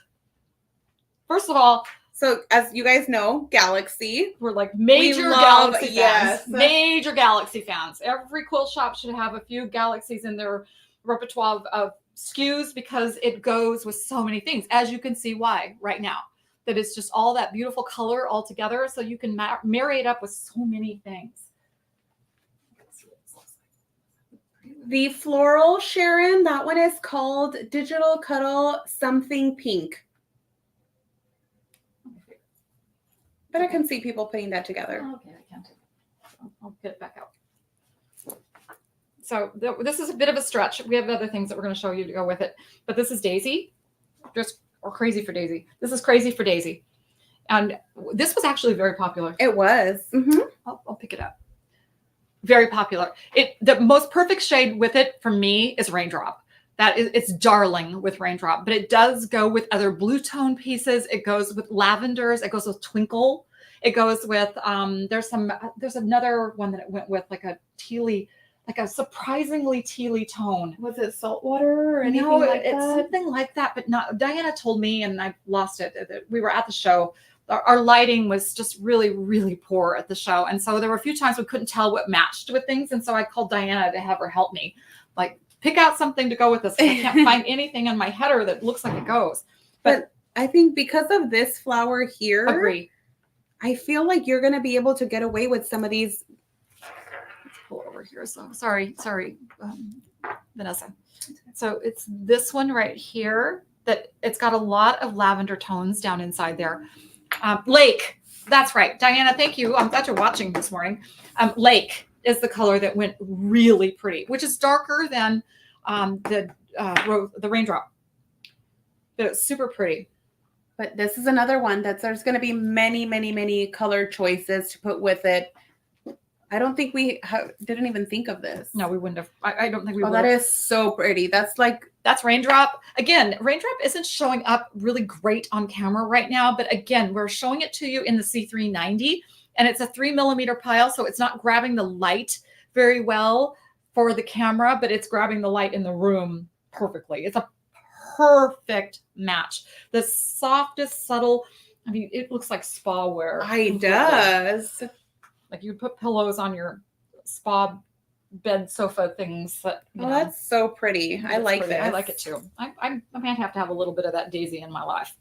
First of all, so as you guys know, Galaxy. We're like major Galaxy fans. Yes. Major Galaxy fans. Every quilt shop should have a few Galaxies in their repertoire of SKUs because it goes with so many things. As you can see why right now. That it's just all that beautiful color all together, so you can marry it up with so many things. The floral, Sharon, that one is called Digital Cuddle Something Pink. But I can see people putting that together. Okay, I can't. I'll get it back out. So this is a bit of a stretch. We have other things that we're going to show you to go with it, but this is Daisy. Or Crazy for Daisy. This is Crazy for Daisy. And this was actually very popular. It was. Mm-hmm. I'll pick it up. Very popular. The most perfect shade with it for me is Raindrop. It's darling with Raindrop, but it does go with other blue tone pieces. It goes with lavenders. It goes with Twinkle. It goes with, there's another one that it went with, like a tealy, like a surprisingly tealy tone. Was it saltwater or anything it's something like that, but not. Diana told me, and I lost it. We were at the show. Our lighting was just really, really poor at the show. And so there were a few times we couldn't tell what matched with things. And so I called Diana to have her help me, like, pick out something to go with this. I can't find anything in my header that looks like it goes. But I think because of this flower here, agree. I feel like you're going to be able to get away with some of these. Let's pull over here. So sorry, Vanessa. So it's this one right here that it's got a lot of lavender tones down inside there. Lake, that's right. Diana, thank you. I'm glad you're watching this morning. Lake is the color that went really pretty, which is darker than the Raindrop. But it's super pretty. But this is another one that there's going to be many, many, many color choices to put with it. I don't think we didn't even think of this. No, we wouldn't have. I don't think we would. Oh, that is so pretty. That's Raindrop. Again, Raindrop isn't showing up really great on camera right now. But again, we're showing it to you in the C390. And it's a 3mm pile. So it's not grabbing the light very well for the camera. But it's grabbing the light in the room perfectly. It's a perfect match. The softest, subtle. I mean, it looks like spa wear. It does. Like you put pillows on your spa bed sofa things. That's so pretty. I like this. I like it too. I might have to have a little bit of that daisy in my life.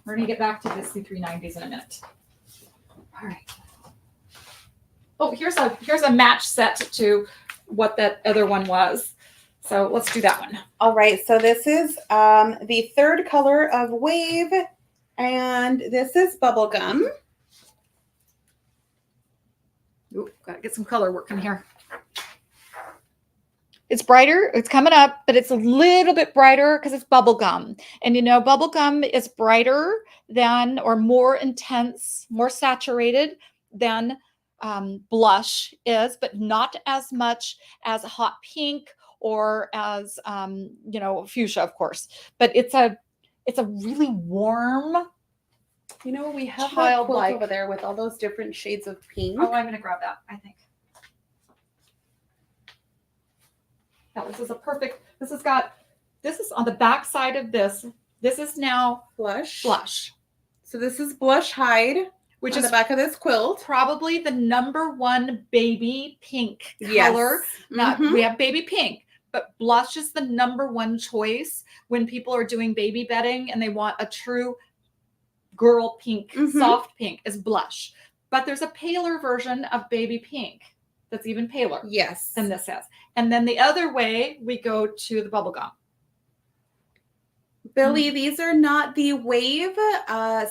We're going to get back to the C390s in a minute. All right. Oh, here's a match set to what that other one was. So let's do that one. All right. So this is the third color of Wave, and this is Bubblegum. Ooh, gotta get some color working here. It's brighter. It's coming up, but it's a little bit brighter because it's bubblegum. And bubblegum is brighter than, or more intense, more saturated than blush is, but not as much as hot pink or as fuchsia, of course. But it's a really warm. We have that quilt over there with all those different shades of pink. Oh, I'm going to grab that, I think. Yeah, this is a perfect, this is on the back side of this. This is now Blush. So this is Blush Hide, which is the back of this quilt. Probably the #1 baby pink color. Yes. We have baby pink, but blush is the #1 choice when people are doing baby bedding and they want a true girl pink, soft pink is blush. But there's a paler version of baby pink that's even paler than this is. And then the other way, we go to the bubblegum. Billy, these are not the Wave.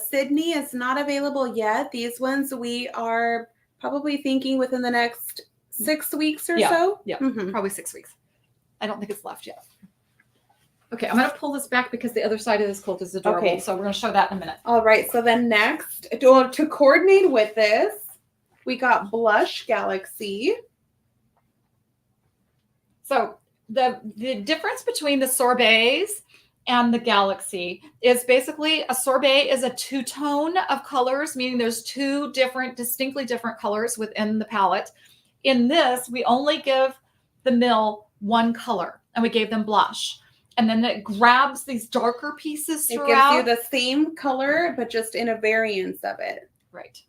Sydney is not available yet. These ones we are probably thinking within the next 6 weeks or so. Yeah, probably 6 weeks. I don't think it's left yet. Okay, I'm going to pull this back because the other side of this quilt is adorable. Okay. So we're going to show that in a minute. All right. So then next, to coordinate with this, we got Blush Galaxy. So the difference between the sorbets and the Galaxy is basically a sorbet is a two-tone of colors, meaning there's two distinctly different colors within the palette. In this, we only give the mill one color, and we gave them blush. And then it grabs these darker pieces throughout. It gives you the same color, but just in a variance of it. Right.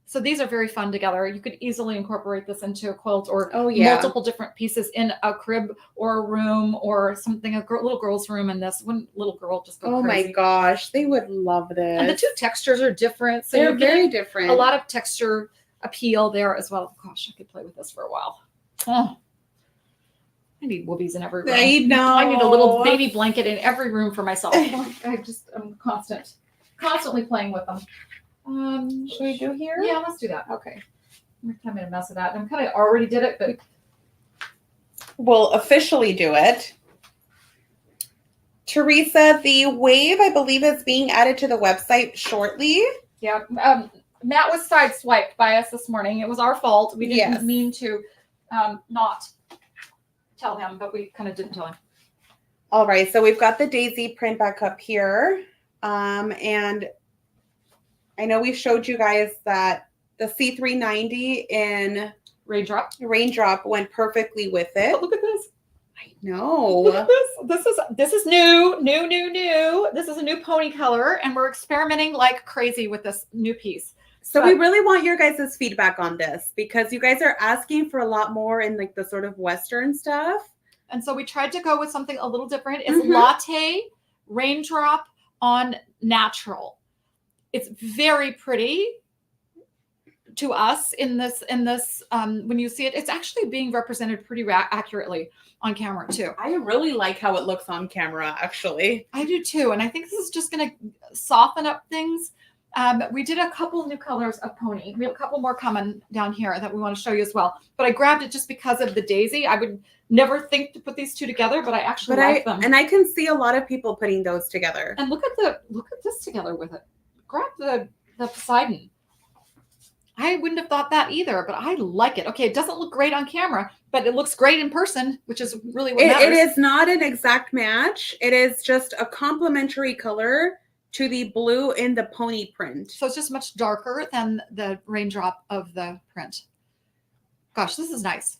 So these are very fun together. You could easily incorporate this into a quilt or multiple different pieces in a crib or a room or something, little girl's room. And this one little girl just go crazy. Oh my gosh, they would love this. And the two textures are different. So they're very different. A lot of texture appeal there as well. Gosh, I could play with this for a while. Oh. I need woobies in every room. I know. I need a little baby blanket in every room for myself. I'm constantly playing with them. Should we do here? Yeah, let's do that. Okay. I'm kind of in a mess of that. I'm kind of already did it, but we'll officially do it. Teresa, the Wave, I believe, is being added to the website shortly. Yeah. Matt was sideswiped by us this morning. It was our fault. We didn't mean to not tell him, but we kind of didn't tell him. All right, so we've got the daisy print back up here. And I know we showed you guys that the C390 in Raindrop went perfectly with it. But look at this. I know. Look at this. This is new. This is a new pony color, and we're experimenting like crazy with this new piece. So we really want your guys' feedback on this because you guys are asking for a lot more in like the sort of Western stuff. And so we tried to go with something a little different. It's latte, raindrop on natural. It's very pretty to us in this when you see it. It's actually being represented pretty accurately on camera too. I really like how it looks on camera, actually. I do too. And I think this is just going to soften up things. We did a couple new colors of pony. We have a couple more coming down here that we want to show you as well. But I grabbed it just because of the daisy. I would never think to put these two together, but I actually like them. And I can see a lot of people putting those together. And look at this together with it. Grab the Poseidon. I wouldn't have thought that either, but I like it. Okay, it doesn't look great on camera, but it looks great in person, which is really what matters. It is not an exact match. It is just a complementary color to the blue in the pony print. So it's just much darker than the raindrop of the print. Gosh, this is nice.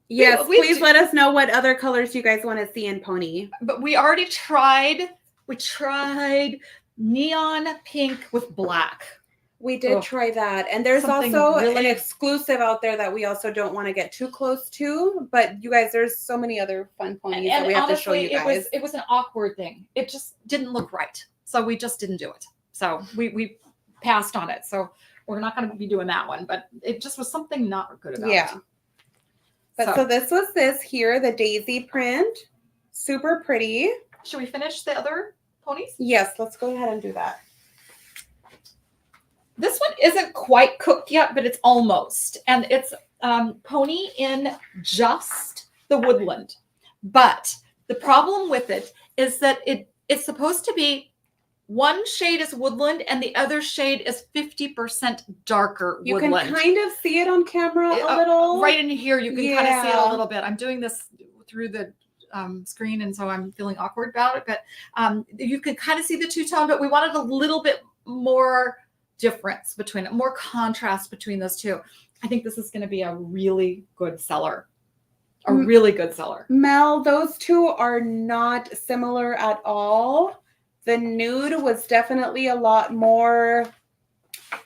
Yes, please let us know what other colors you guys want to see in pony. But we already tried, neon pink with black. We did try that. And there's also an exclusive out there that we also don't want to get too close to. But you guys, there's so many other fun ponies that we have to show you guys. It was an awkward thing. It just didn't look right. So we just didn't do it. So we passed on it. So we're not going to be doing that one. But it just was something not good about it. Yeah. But so this was this here, the daisy print. Super pretty. Should we finish the other ponies? Yes, let's go ahead and do that. This one isn't quite cooked yet, but it's almost. And it's pony in just the woodland. But the problem with it is that it's supposed to be one shade is woodland and the other shade is 50% darker woodland. You can kind of see it on camera a little. Right in here, you can kind of see it a little bit. I'm doing this through the screen, and so I'm feeling awkward about it. But you can kind of see the two-tone, but we wanted a little bit more difference between it, more contrast between those two. I think this is going to be a really good seller. A really good seller. Mel, those two are not similar at all. The nude was definitely a lot more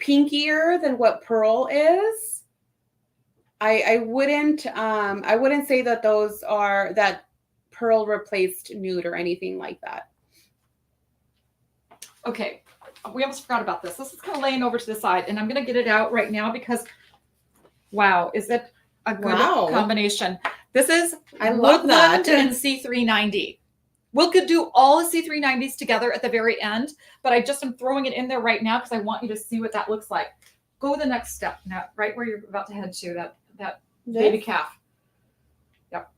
pinkier than what Pearl is. I wouldn't say that those are that Pearl replaced nude or anything like that. Okay. We almost forgot about this. This is kind of laying over to the side, and I'm going to get it out right now because, wow, is it a good combination? This is Woodland and C390. We could do all the C390s together at the very end, but I just am throwing it in there right now because I want you to see what that looks like. Go the next step, now, right where you're about to head to, that baby calf. Yep.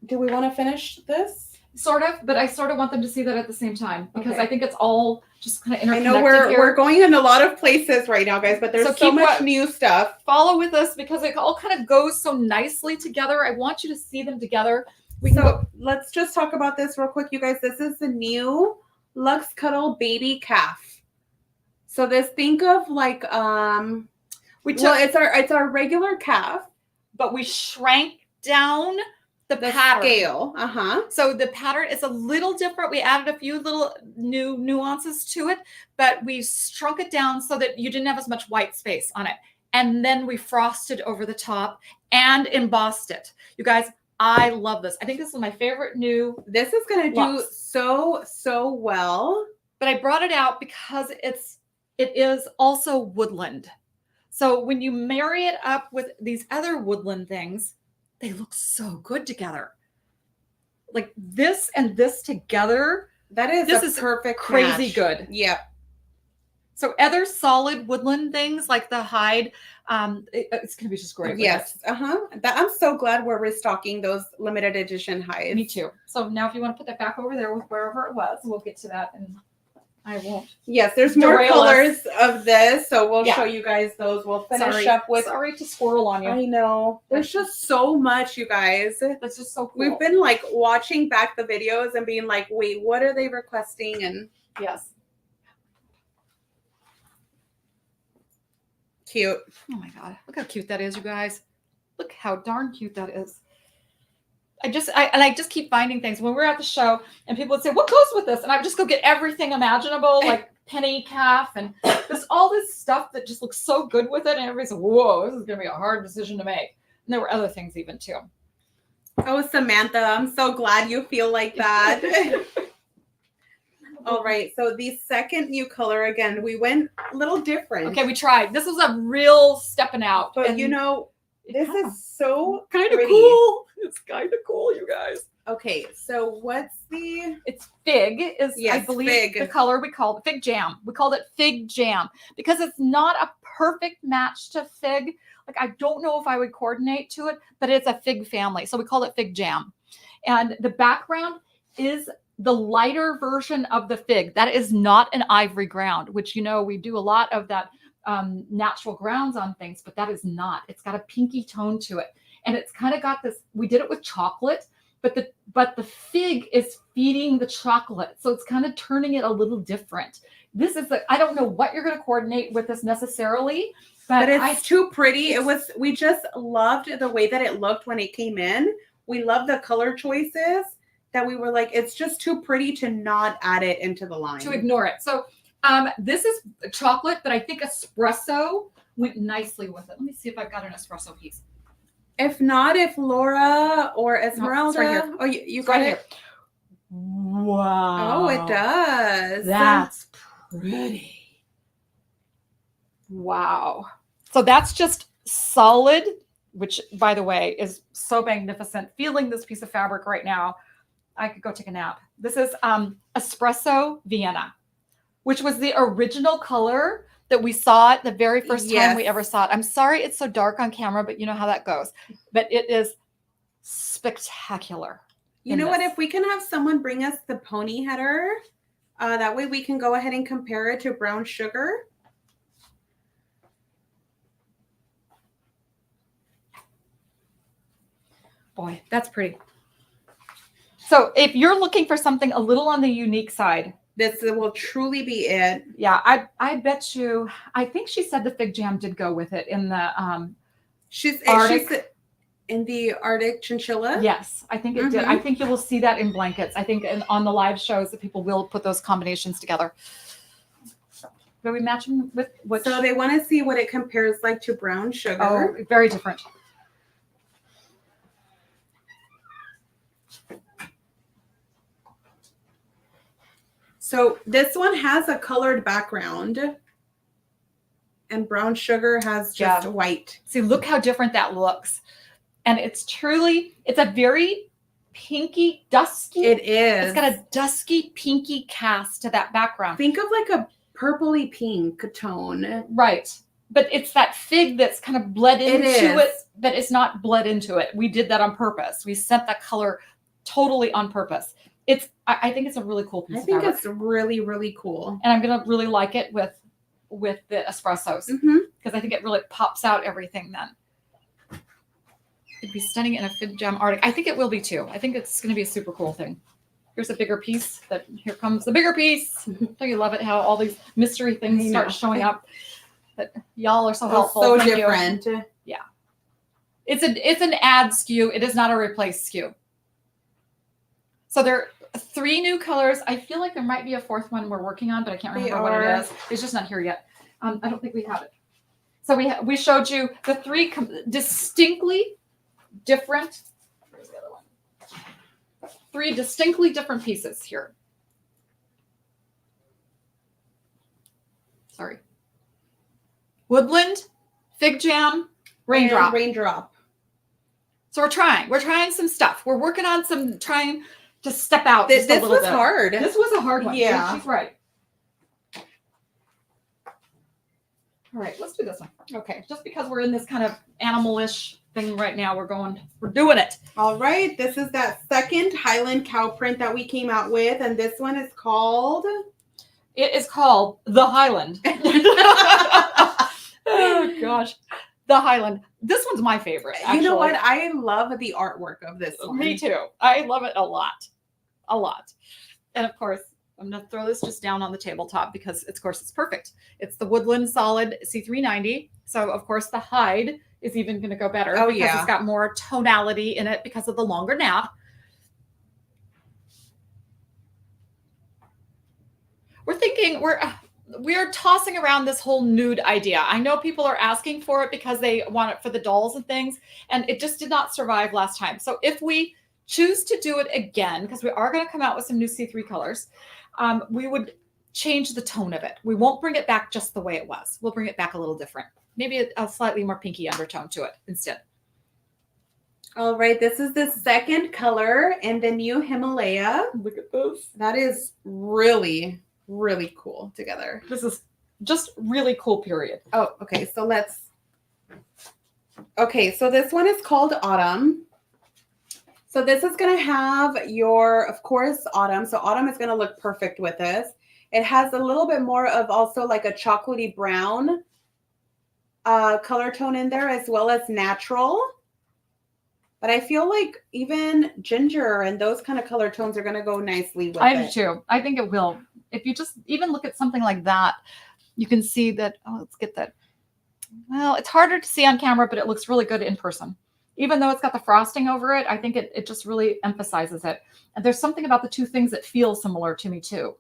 Do we want to finish this? Sort of, but I sort of want them to see that at the same time because I think it's all just kind of interconnected. I know we're going in a lot of places right now, guys, but there's so much new stuff. Follow with us because it all kind of goes so nicely together. I want you to see them together. Let's just talk about this real quick, you guys. This is the new Luxe Cuddle baby calf. So think of like it's our regular calf, but we shrank down the pattern. Scale. So the pattern is a little different. We added a few little new nuances to it, but we shrunk it down so that you didn't have as much white space on it. And then we frosted over the top and embossed it. You guys, I love this. I think this is my favorite new. This is going to do so well. But I brought it out because it is also woodland. So when you marry it up with these other woodland things, they look so good together. Like this and this together. This is perfect crazy match. Good. Yep. So other solid woodland things like the hide, it's going to be just great. Yes. I'm so glad we're restocking those limited edition hides. Me too. So now if you want to put that back over there with wherever it was, we'll get to that. And I won't. Yes, there's more Derail colors of this, so we'll Yeah. show you guys those. We'll finish Sorry. up with. Sorry to squirrel on you. I know. There's just so much, you guys. That's just so cool. We've been like watching back the videos and being like, wait, what are they requesting? And yes. cute. Oh my God. Look how cute that is, you guys. Look how darn cute that is. I just keep finding things when we're at the show and people would say, what goes with this? And I would just go get everything imaginable, like penny calf and there's all this stuff that just looks so good with it. And everybody's like, whoa, this is going to be a hard decision to make. And there were other things even too. Oh, Samantha, I'm so glad you feel like that. All right. So the second new color, again, we went a little different. Okay, we tried. This was a real stepping out. But and you know, this is so kind of pretty. cool. It's kind of cool, you guys. Okay, so what's the... It's fig is, Yes, I believe, fig. the color we called fig jam. We called it fig jam because it's not a perfect match to fig. Like, I don't know if I would coordinate to it, but it's a fig family. So we called it fig jam. And the background is the lighter version of the fig. That is not an ivory ground, which, you know, we do a lot of that natural grounds on things, but that is not. It's got a pinky tone to it. And it's kind of got this, we did it with chocolate, but the fig is feeding the chocolate. So it's kind of turning it a little different. This is I don't know what you're going to coordinate with this necessarily, but it's too pretty. We just loved the way that it looked when it came in. We love the color choices that we were like, it's just too pretty to not add it into the line. To ignore it. So this is chocolate, but I think espresso went nicely with it. Let me see if I've got an espresso piece. If not, if Laura or Esmeralda. No, it's right here. Oh, you It's got right it? here. Wow. Oh, it does. That's pretty. Wow. So that's just solid, which, by the way, is so magnificent. Feeling this piece of fabric right now, I could go take a nap. This is Espresso Vienna, which was the original color that we saw it the very first time we ever saw it. I'm sorry it's so dark on camera, but you know how that goes. But it is spectacular. You know what? If we can have someone bring us the pony header, that way we can go ahead and compare it to brown sugar. Boy, that's pretty. So if you're looking for something a little on the unique side, this will truly be it. Yeah, I bet you. I think she said the fig jam did go with it in the she's in the Arctic chinchilla. Yes, I think it did. I think you will see that in blankets. I think on the live shows that people will put those combinations together. Do we match them with what? So they want to see what it compares like to brown sugar. Oh, very different. So this one has a colored background and brown sugar has just white. See, look how different that looks. And it's a very pinky, dusky. It is. It's got a dusky, pinky cast to that background. Think of like a purpley pink tone. Right. But it's that fig that's kind of bled into it, but it's not bled into it. We did that on purpose. We set that color totally on purpose. I think it's a really cool piece of fabric. It's really, really cool. And I'm going to really like it with the espressos because I think it really pops out everything then. It'd be stunning in a fig jam Arctic. I think it will be too. I think it's going to be a super cool thing. Here's a bigger piece. Here comes the bigger piece. Don't you love it how all these mystery things start showing up? But y'all are so helpful. So Thank different. You. Yeah. It's an ad SKU. It is not a replace SKU. So there are 3 new colors. I feel like there might be a 4th one we're working on, but I can't remember what it is. It's just not here yet. I don't think we have it. So we showed you the 3 distinctly different. Where's the other one? 3 distinctly different pieces here. Sorry. Woodland, fig jam, raindrop. And raindrop. So we're trying some stuff. We're working on trying to step out. This was hard. This was a hard one. Yeah. She's right. All right, let's do this one. Okay, just because we're in this kind of animalish thing right now, we're doing it. All right, this is that second Highland cow print that we came out with, and this one is called It is called the Highland. Oh gosh, the Highland. This one's my favorite. Actually. You know what? I love the artwork of this one. Me too. I love it a lot. And of course, I'm going to throw this just down on the tabletop because, of course, it's perfect. It's the Woodland Solid C390. So, of course, the hide is even going to go better because it's got more tonality in it because of the longer nap. We're thinking we're tossing around this whole nude idea. I know people are asking for it because they want it for the dolls and things, and it just did not survive last time. So if we choose to do it again, because we are going to come out with some new C3 colors, we would change the tone of it. We won't bring it back just the way it was. We'll bring it back a little different. Maybe a slightly more pinky undertone to it instead. All right, this is the second color in the new Himalaya. Look at this. That is really, really cool together. This is just really cool, period. Oh, okay. So so this one is called Autumn. So this is going to have your, of course, Autumn. So Autumn is going to look perfect with this. It has a little bit more of also like a chocolatey brown color tone in there, as well as natural. But I feel like even ginger and those kind of color tones are going to go nicely with it. I do too. I think it will. If you just even look at something like that, you can see that. Oh, let's get that. Well, it's harder to see on camera, but it looks really good in person. Even though it's got the frosting over it, I think it just really emphasizes it. And there's something about the two things that feel similar to me too.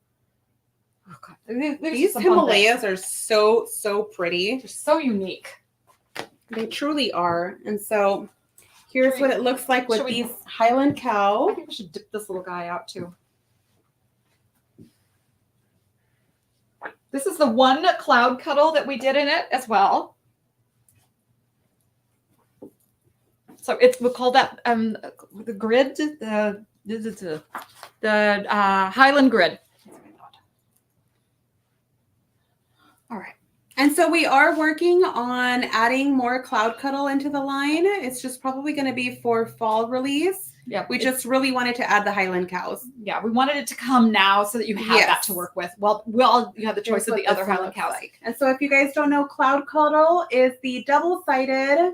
Oh God. These Himalayas are so, so pretty. They're so unique. They truly are. And so here's what it looks like with these Highland cow. I think we should dip this little guy out too. This is the one cloud cuddle that we did in it as well. So we call that the grid, the Highland grid. All right. And so we are working on adding more cloud cuddle into the line. It's just probably going to be for fall release. Yeah. We just really wanted to add the Highland cows. Yeah, we wanted it to come now so that you have that to work with. Well, you have the choice of the other Highland cows. And so if you guys don't know, cloud cuddle is the double-sided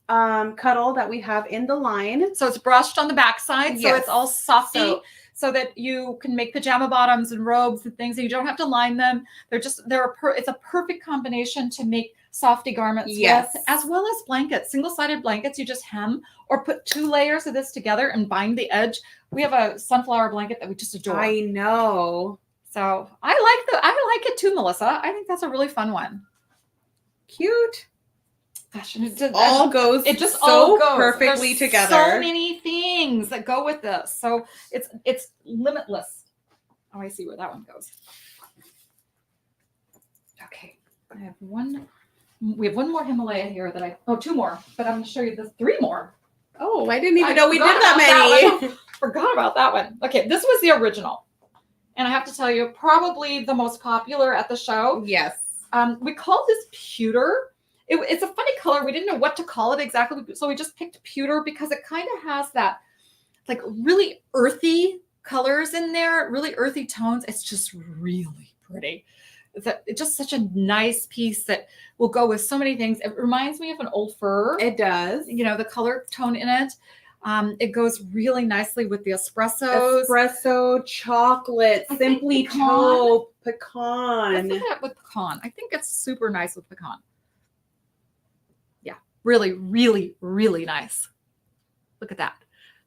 cuddle that we have in the line. So it's brushed on the backside, so it's all softy, so that you can make pajama bottoms and robes and things, and you don't have to line them. It's a perfect combination to make softy garments with, as well as blankets, single-sided blankets. You just hem or put 2 layers of this together and bind the edge. We have a sunflower blanket that we just adore. I know. So I like it too, Melissa. I think that's a really fun one. Cute. Gosh, it just all goes perfectly together. So many things that go with this. So it's limitless. Oh, I see where that one goes. Okay. We have one more Himalaya here that 2 more, but I'm going to show you the 3 more. Oh, I didn't even know we did that many. Forgot about that one. Okay, this was the original. And I have to tell you, probably the most popular at the show. Yes. We called this pewter. It's a funny color. We didn't know what to call it exactly. So we just picked pewter because it kind of has that like really earthy colors in there, really earthy tones. It's just really pretty. It's just such a nice piece that will go with so many things. It reminds me of an old fur. It does. You know, the color tone in it. It goes really nicely with the espressos. Espresso, chocolate, simply taupe, pecan. Let's look at it with pecan. I think it's super nice with pecan. Yeah, really, really, really nice. Look at that.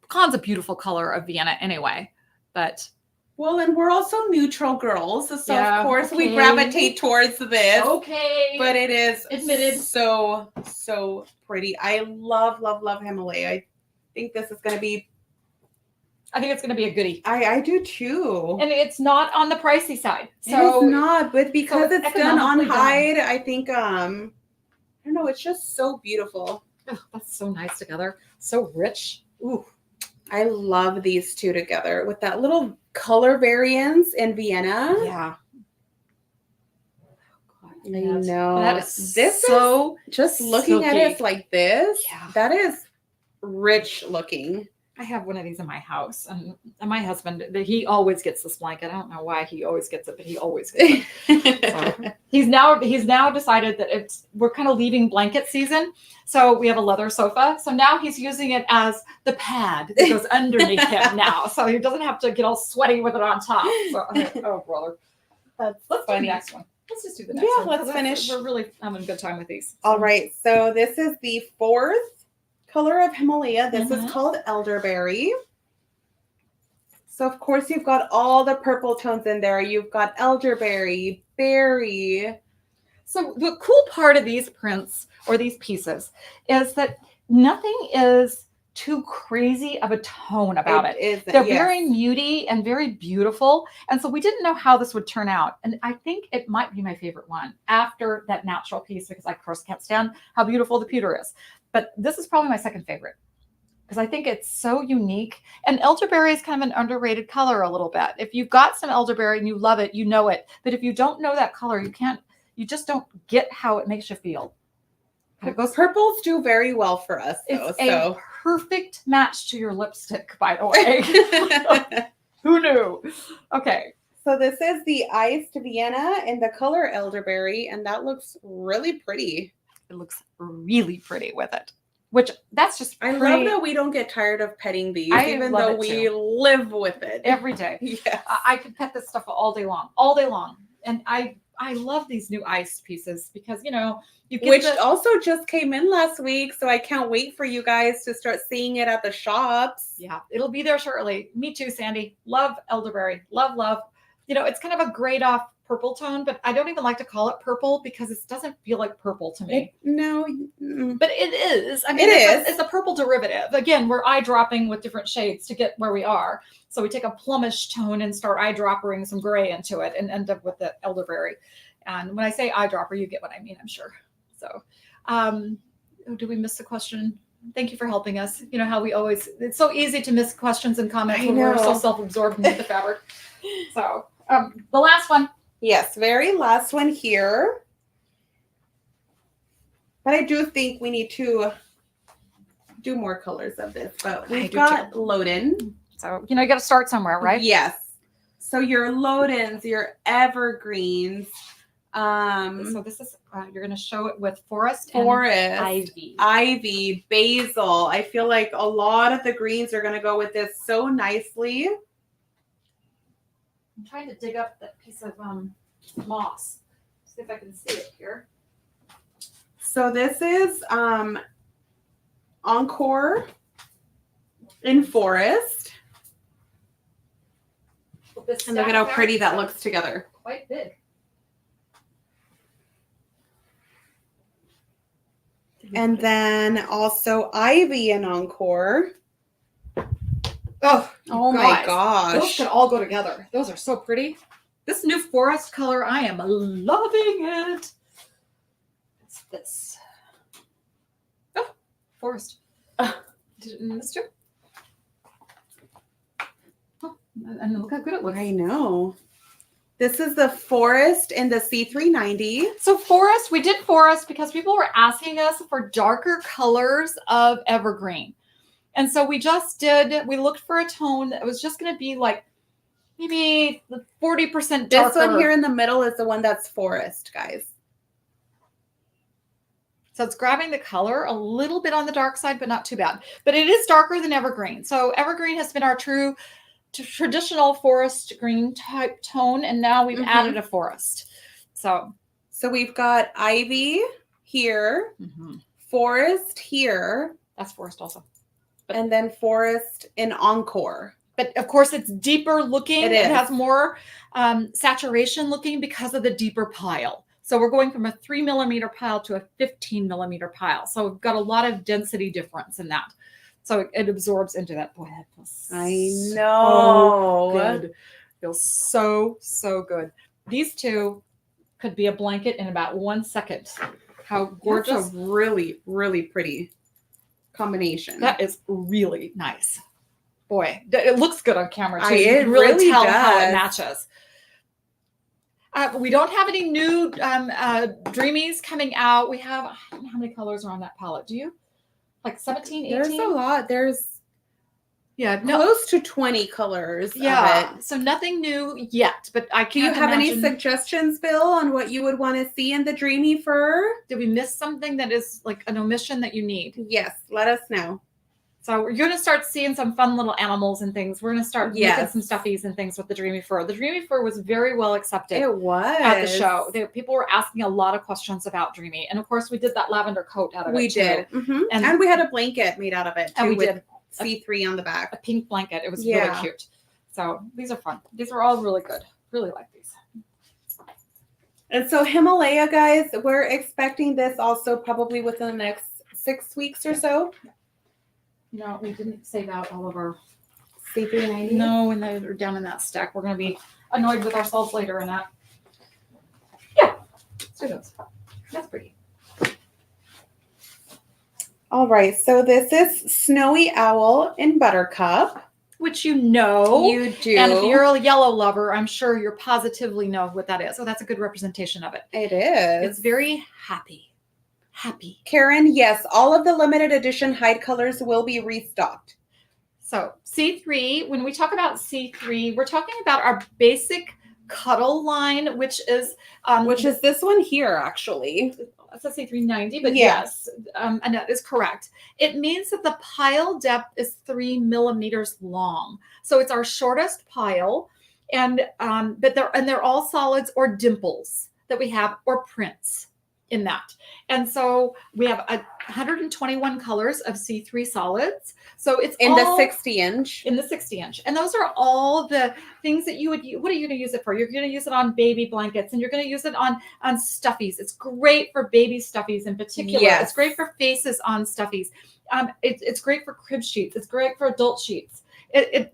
Pecan's a beautiful color of Vienna anyway, but... Well, and we're also neutral girls, so of course we gravitate towards this. Okay. But it is admitted so pretty. I love Himalaya. I think this is going to be... I think it's going to be a goodie. I do too. And it's not on the pricey side. So it's not, but because it's done on hide, I think, I don't know, it's just so beautiful. Oh, that's so nice together. So rich. Ooh. I love these two together with that little color variance in Vienna. Yeah. I know. That is just looking silky. at it like this, yeah. that is rich looking. I have one of these in my house, and my husband, he always gets this blanket. I don't know why he always gets it, but he always gets it. So he's now decided that we're kind of leaving blanket season. So we have a leather sofa. So now he's using it as the pad that goes underneath him now. So he doesn't have to get all sweaty with it on top. So, oh, brother. Let's do the next one. Let's just do the next one. Let's finish. We're really having a good time with these. All right. So this is the 4th color of Himalaya. This is called elderberry. So of course you've got all the purple tones in there. You've got elderberry, berry. So the cool part of these prints or these pieces is that nothing is too crazy of a tone about it. They're very muty and very beautiful. And so we didn't know how this would turn out. And I think it might be my favorite one after that natural piece, because I, of course, can't stand how beautiful the pewter is. But this is probably my second favorite because I think it's so unique. And elderberry is kind of an underrated color a little bit. If you've got some elderberry and you love it, you know it. But if you don't know that color, you just don't get how it makes you feel. Purples do very well for us, though. It's a perfect match to your lipstick, by the way. Who knew? Okay. So this is the iced Vienna in the color elderberry, and that looks really pretty. It looks really pretty with it, which that's just I pretty. love that we don't get tired of petting these, even though we live with it every day. Yes. I could pet this stuff all day long. And I love these new iced pieces because, you know, which also just came in last week. So I can't wait for you guys to start seeing it at the shops. Yeah, it'll be there shortly. Me too, Sandy. Love elderberry. Love. You know, it's kind of a grayed off purple tone, but I don't even like to call it purple because it doesn't feel like purple to me. But it is. I mean, it's a purple derivative. Again, we're eyedropping with different shades to get where we are. So we take a plumish tone and start eyedropping some gray into it and end up with the elderberry. And when I say eyedropper, you get what I mean, I'm sure. So, do we miss the question? Thank you for helping us. You know how we always, it's so easy to miss questions and comments when we're so self-absorbed into the fabric. So, the last one. Yes, very last one here. But I do think we need to do more colors of this. But we've got Loden. So, you know, you got to start somewhere, right? Yes. So your Lodens, your evergreens. So this is, you're going to show it with forest, and ivy, basil. I feel like a lot of the greens are going to go with this so nicely. I'm trying to dig up that piece of moss. See if I can see it here. So this is Encore in forest. And look at how pretty that looks together. Quite big. And then also ivy and Encore. Oh my gosh. Those could all go together. Those are so pretty. This new forest color, I am loving it. What's this? Oh, forest. Did it miss too? Oh, and look how good it looks. I know. This is the forest in the C390. So forest, we did forest because people were asking us for darker colors of evergreen. And so we looked for a tone that was just going to be like maybe 40% darker. This one here in the middle is the one that's forest, guys. So it's grabbing the color a little bit on the dark side, but not too bad. But it is darker than evergreen. So evergreen has been our true traditional forest green type tone, and now we've added a forest. So we've got ivy here, forest here. That's forest also. And then forest in Encore. But of course, it's deeper looking. It has more saturation looking because of the deeper pile. So we're going from a 3 millimeter pile to a 15 millimeter pile. So we've got a lot of density difference in that. So it absorbs into that. Boy, that feels so good. Feels so good. These two could be a blanket in about 1 second. How gorgeous. That's a really, really pretty combination. That is really nice. Boy, it looks good on camera too. You can really tell does. how it matches. We don't have any new Dreamies coming out. We have, I don't know how many colors are on that palette. Do you? Like 17, 18? There's a lot. There's Yeah, no, close to 20 colors. yeah. Of it. So nothing new yet, but I Do you can't have any imagine. suggestions, Bill, on what you would want to see in the dreamy fur? Did we miss something that is like an omission that you need? Yes, let us know. So we're going to start seeing some fun little animals and things. We're going to start making some stuffies and things with the dreamy fur. The dreamy fur was very well accepted. It was at the show. People were asking a lot of questions about dreamy, and of course, we did that lavender coat out of it. We did, and we had a blanket made out of it. Too, and we did C3 on the back, a pink blanket. It was really cute. So these are fun. These are all really good. Really like these. And so Himalaya, guys, we're expecting this also probably within the next 6 weeks or so. No, we didn't save out all of our C390. No, and they're down in that stack. We're going to be annoyed with ourselves later in that. Yeah, let's do those. That's pretty. All right, so this is Snowy Owl in Buttercup. Which you know. You do. And if you're a yellow lover, I'm sure you positively know what that is. So that's a good representation of it. It is. It's very happy. Happy. Karen, yes, all of the limited edition hide colors will be restocked. So C3, when we talk about C3, we're talking about our basic Cuddle line, which is this one here, actually. It's a C390, but yes, Annette is correct. It means that the pile depth is 3 millimeters long. So it's our shortest pile, and but they're all solids or dimples that we have, or prints in that. And so we have 121 colors of C3 solids. So it's in the 60 inch. In the 60 inch. And those are all the things that you would use. What are you going to use it for? You're going to use it on baby blankets, and you're going to use it on stuffies. It's great for baby stuffies in particular. Yes. It's great for faces on stuffies. It's great for crib sheets. It's great for adult sheets.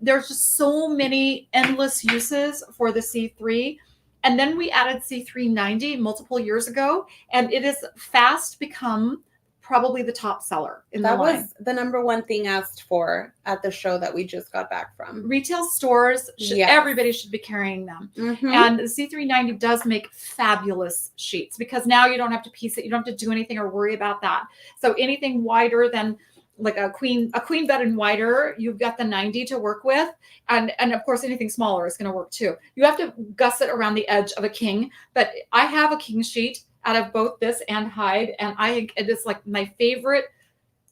There's just so many endless uses for the C3. And then we added C390 multiple years ago, and it has fast become probably the top seller in the line. That was the number one thing asked for at the show that we just got back from. Retail stores, everybody should be carrying them. And the C390 does make fabulous sheets because now you don't have to piece it. You don't have to do anything or worry about that. So anything wider than like a queen bed and wider, you've got the 90 to work with. And of course, anything smaller is going to work too. You have to gusset around the edge of a king, but I have a king sheet out of both this and hide. And I think it is like my favorite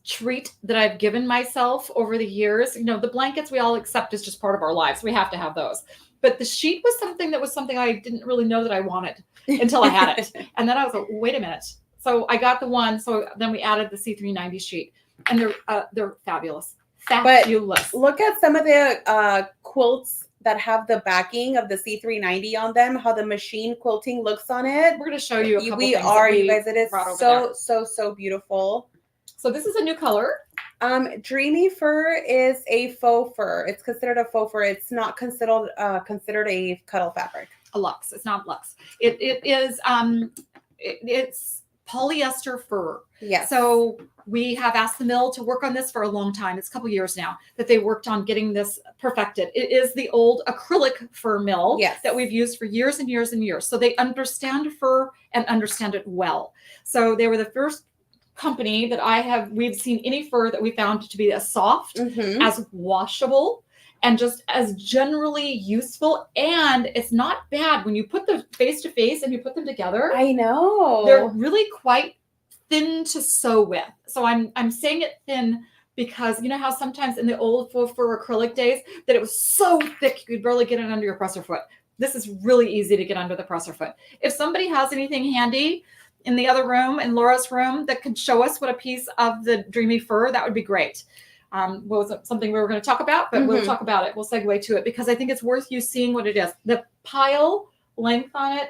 treat that I've given myself over the years. You know, the blankets we all accept as just part of our lives. We have to have those. But the sheet was something I didn't really know that I wanted until I had it. And then I was like, wait a minute. So I got the one. So then we added the C390 sheet. And they're fabulous. Fabulous. But look at some of the quilts that have the backing of the C390 on them, how the machine quilting looks on it. We're going to show you a couple things. You guys. It is so beautiful. So this is a new color. Dreamy fur is a faux fur. It's considered a faux fur. It's not considered a Cuddle fabric. A luxe. It's not luxe. It is it's polyester fur. Yes. So we have asked the mill to work on this for a long time. It's a couple years now that they worked on getting this perfected. It is the old acrylic fur mill that we've used for years and years and years. So they understand fur and understand it well. So they were the first company that we've seen any fur that we found to be as soft, as washable, and just as generally useful. And it's not bad when you put the face to face and you put them together. I know. They're really quite thin to sew with. So I'm saying it thin because you know how sometimes in the old faux fur acrylic days that it was so thick you could barely get it under your presser foot. This is really easy to get under the presser foot. If somebody has anything handy in the other room, in Laura's room, that could show us what a piece of the dreamy fur, that would be great. Was something we were going to talk about, but we'll talk about it. We'll segue to it because I think it's worth you seeing what it is. The pile length on it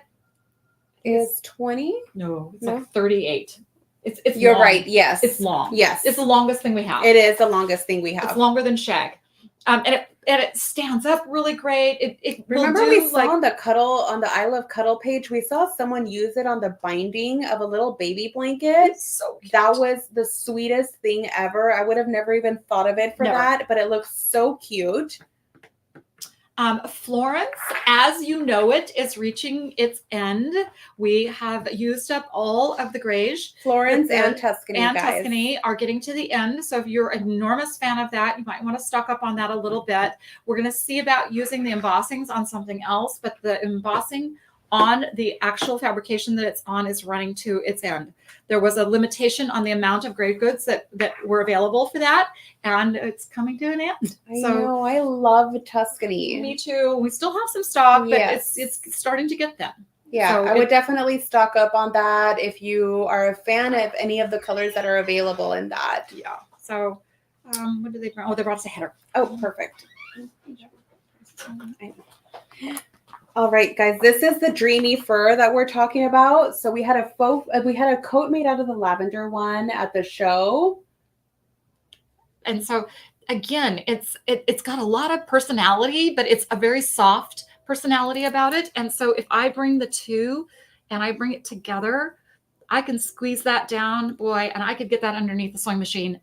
is 20. No, it's like 38. It's You're long. right. Yes. It's long. Yes. It's the longest thing we have. It is the longest thing we have. It's longer than shag. And it stands up really great. It remember we saw on the I Love Cuddle page, we saw someone use it on the binding of a little baby blanket. It's so cute. That was the sweetest thing ever. I would have never even thought of it for that, but it looks so cute. Florence, as you know it, is reaching its end. We have used up all of the grays. Florence and Tuscany, and guys. Tuscany are getting to the end. So if you're an enormous fan of that, you might want to stock up on that a little bit. We're going to see about using the embossings on something else, but the embossing on the actual fabrication that it's on is running to its end. There was a limitation on the amount of gray goods that were available for that, and it's coming to an end. I know, I love Tuscany. Me too. We still have some stock, but Yes. it's starting to get thin. Yeah, So I would definitely stock up on that if you are a fan of any of the colors that are available in that. Yeah. So what did they bring? Oh, they brought us a header. Oh, perfect. All right, guys, this is the dreamy fur that we're talking about. So we had a coat made out of the lavender one at the show. And so again, it's got a lot of personality, but it's a very soft personality about it. And so if I bring the two and I bring it together, I can squeeze that down, boy, and I could get that underneath the sewing machine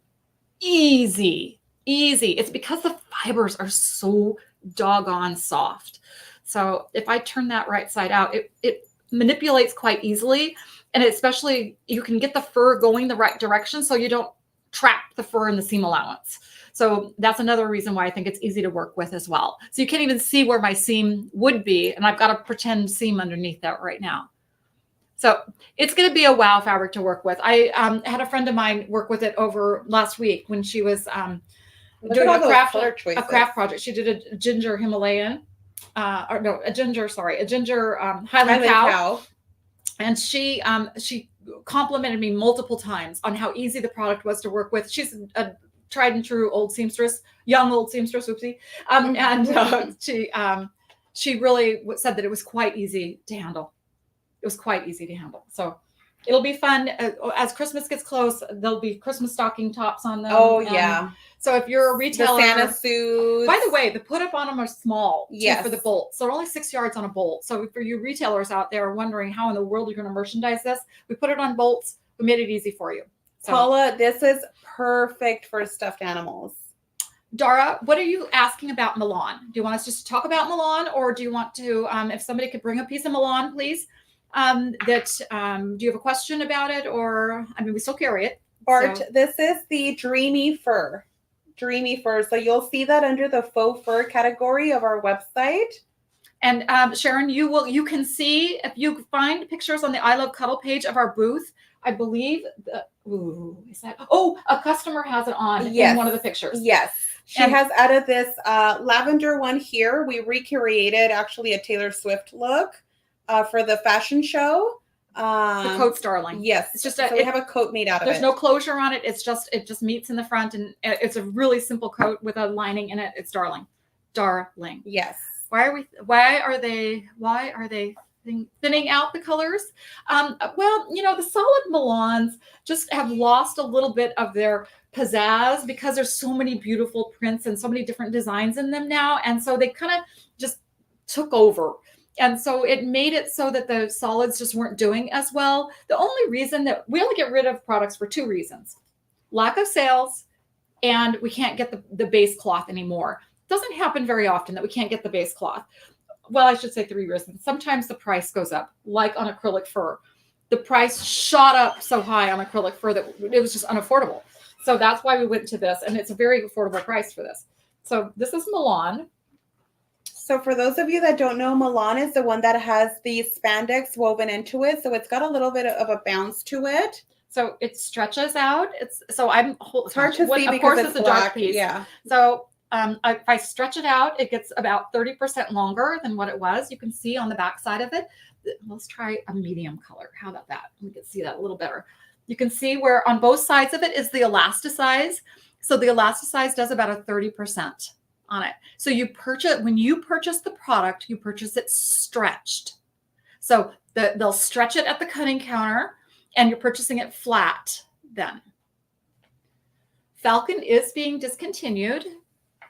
easy. It's because the fibers are so doggone soft. So if I turn that right side out, it manipulates quite easily. And especially you can get the fur going the right direction so you don't trap the fur in the seam allowance. So that's another reason why I think it's easy to work with as well. So you can't even see where my seam would be. And I've got a pretend seam underneath that right now. So it's going to be a wow fabric to work with. I had a friend of mine work with it over last week when she was doing a craft project. She did a ginger Himalayan. A ginger Highland cow. And she complimented me multiple times on how easy the product was to work with. She's a tried and true young old seamstress, oopsie. And she really said that it was quite easy to handle. It was quite easy to handle. So it'll be fun. As Christmas gets close, there'll be Christmas stocking tops on them. Oh, yeah. So if you're a retailer, the Santa suits. By the way, the put up on them are small for the bolt. So they're only 6 yards on a bolt. So for you retailers out there wondering how in the world you're going to merchandise this, we put it on bolts. We made it easy for you. So, Paula, this is perfect for stuffed animals. Dara, what are you asking about Milan? Do you want us just to talk about Milan, or do you want to, if somebody could bring a piece of Milan, please? Do you have a question about it, or, I mean, we still carry it. Bart, this is the dreamy fur. So you'll see that under the faux fur category of our website. And Sharon, you can see, if you find pictures on the I Love Cuddle page of our booth, I believe a customer has it on in one of the pictures. Yes. She has added this lavender one here. We recreated actually a Taylor Swift look for the fashion show. The coat's darling. Yes. It's just so we have a coat made out of it. There's no closure on it. It just meets in the front, and it's a really simple coat with a lining in it. It's darling. Yes. Why are they thinning out the colors? Well, the solid Milans just have lost a little bit of their pizzazz because there's so many beautiful prints and so many different designs in them now. And so they kind of just took over. And so it made it so that the solids just weren't doing as well. The only reason that we only get rid of products for 2 reasons: lack of sales, and we can't get the base cloth anymore. It doesn't happen very often that we can't get the base cloth. Well, I should say 3 reasons. Sometimes the price goes up, like on acrylic fur. The price shot up so high on acrylic fur that it was just unaffordable. So that's why we went to this, and it's a very affordable price for this. So this is Milan. So for those of you that don't know, Milan is the one that has the spandex woven into it. So it's got a little bit of a bounce to it. So it stretches out. It's hard to see because it's a dark piece. Yeah. So if I stretch it out, it gets about 30% longer than what it was. You can see on the back side of it. Let's try a medium color. How about that? We can see that a little better. You can see where on both sides of it is the elasticize. So the elasticize does about a 30% on it. So when you purchase the product, you purchase it stretched. So they'll stretch it at the cutting counter, and you're purchasing it flat then. Falcon is being discontinued.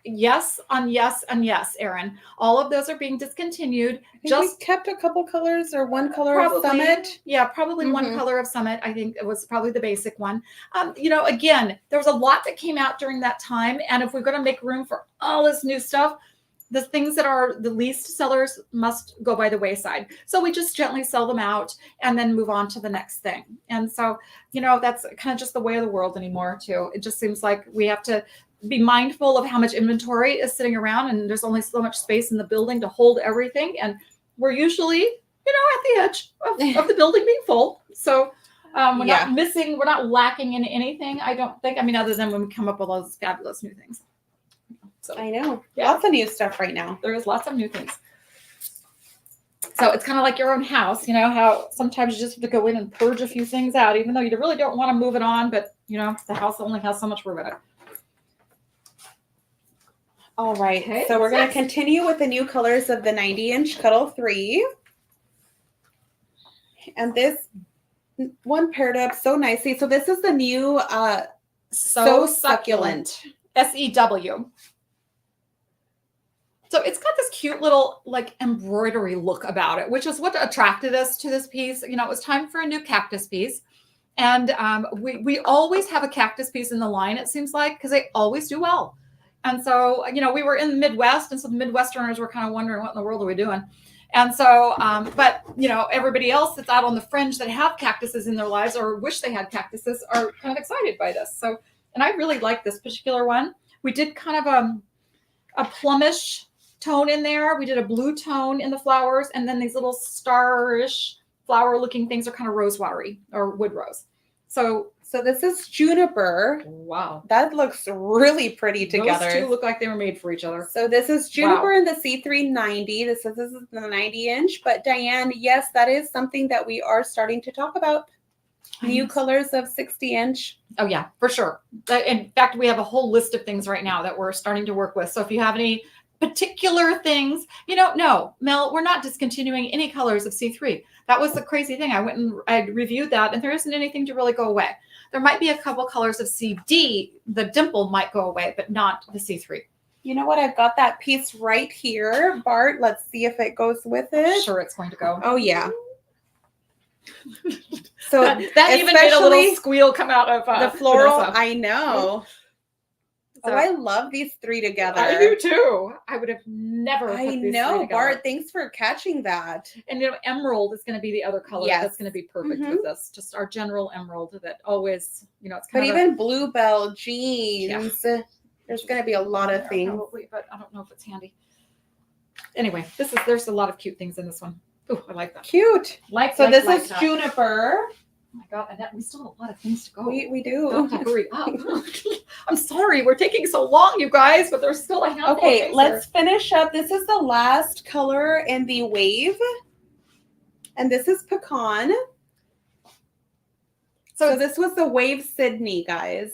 Yes, Erin. All of those are being discontinued. We kept a couple colors or one color of Summit. Yeah, probably one color of Summit. I think it was probably the basic one. Again, there was a lot that came out during that time. And if we're going to make room for all this new stuff, the things that are the least sellers must go by the wayside. So we just gently sell them out and then move on to the next thing. And so, that's kind of just the way of the world anymore too. It just seems like we have to be mindful of how much inventory is sitting around, and there's only so much space in the building to hold everything. And we're usually, at the edge of the building being full. So we're not missing, we're not lacking in anything, I don't think. I mean, other than when we come up with all those fabulous new things. So I know. Lots of new stuff right now. There is lots of new things. So it's kind of like your own house, how sometimes you just have to go in and purge a few things out, even though you really don't want to move it on, but the house only has so much room in it. All right. Okay, So we're going to continue with the new colors of the 90-inch Cuddle 3. And this one paired up so nicely. So this is the new So Succulent. SEW. So it's got this cute little like embroidery look about it, which is what attracted us to this piece. It was time for a new cactus piece. And we always have a cactus piece in the line, it seems like, because they always do well. And so, we were in the Midwest, and so the Midwesterners were kind of wondering, what in the world are we doing? And so, but, everybody else that's out on the fringe that have cactuses in their lives or wish they had cactuses are kind of excited by this. So, and I really like this particular one. We did kind of a plummish tone in there. We did a blue tone in the flowers, and then these little star-ish flower-looking things are kind of rose watery or wood rose. So this is juniper. Wow. That looks really pretty together. Those two look like they were made for each other. So this is juniper in the C390. This is the 90-inch. But Diane, yes, that is something that we are starting to talk about. New colors of 60-inch. Oh, yeah, for sure. In fact, we have a whole list of things right now that we're starting to work with. So if you have any particular things, no, Mel, we're not discontinuing any colors of C3. That was the crazy thing. I went and I reviewed that, and there isn't anything to really go away. There might be a couple colors of CD. The dimple might go away, but not the C3. You know what? I've got that piece right here, Bart. Let's see if it goes with it. Sure, it's going to go. Oh, yeah. So that even made a little squeal come out of the floral. Vanessa. I know. So, I love these three together. I do too. I would have never. Put these three together. Bart. Thanks for catching that. And emerald is going to be the other color that's going to be perfect with this. Just our general emerald that always, it's kind but of. But even bluebell jeans. Yeah. There's going to be a lot of things. Probably, but I don't know if it's handy. Anyway, there's a lot of cute things in this one. Oh, I like that. Cute. This is juniper. Oh my God, Annette, we still have a lot of things to go. We do. Don't have to hurry up. I'm sorry, we're taking so long, you guys, but there's still a handful. Okay, let's finish up. This is the last color in the wave, and this is pecan. So this was the wave Sydney, guys.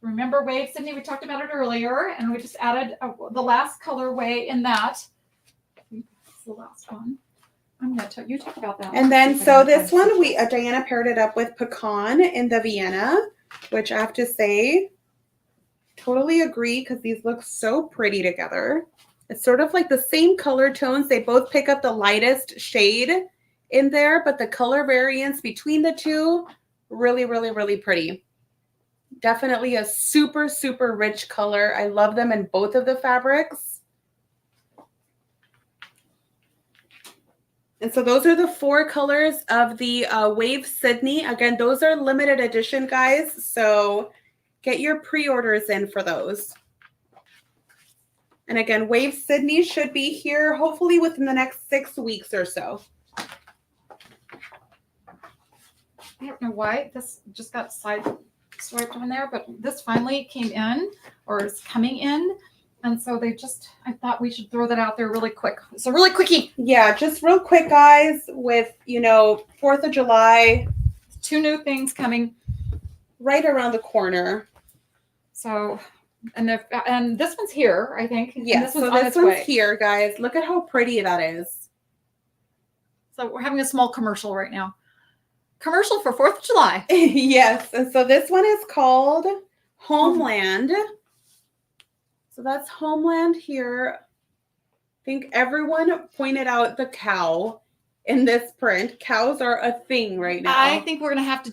Remember wave Sydney? We talked about it earlier, and we just added the last colorway in that. That's the last one. I'm going to you talk about that. And then, so this one, Diana paired it up with pecan in the Vienna, which I have to say, totally agree, because these look so pretty together. It's sort of like the same color tones. They both pick up the lightest shade in there, but the color variance between the two, really, really, really pretty. Definitely a super, super rich color. I love them in both of the fabrics. And so those are the 4 colors of the Wave Sydney. Again, those are limited edition, guys. So get your pre-orders in for those. And again, Wave Sydney should be here hopefully within the next 6 weeks or so. I don't know why this just got side-swiped on there, but this finally came in, or is coming in. And so I thought we should throw that out there really quick. So really quickie. Yeah, just real quick, guys, with, 4th of July. 2 new things coming right around the corner. So, and this one's here, I think. Yes, so this one's here, guys. Look at how pretty that is. So we're having a small commercial right now. Commercial for 4th of July. Yes, and so this one is called Homeland. So that's Homeland here. I think everyone pointed out the cow in this print. Cows are a thing right now. I think we're going to have to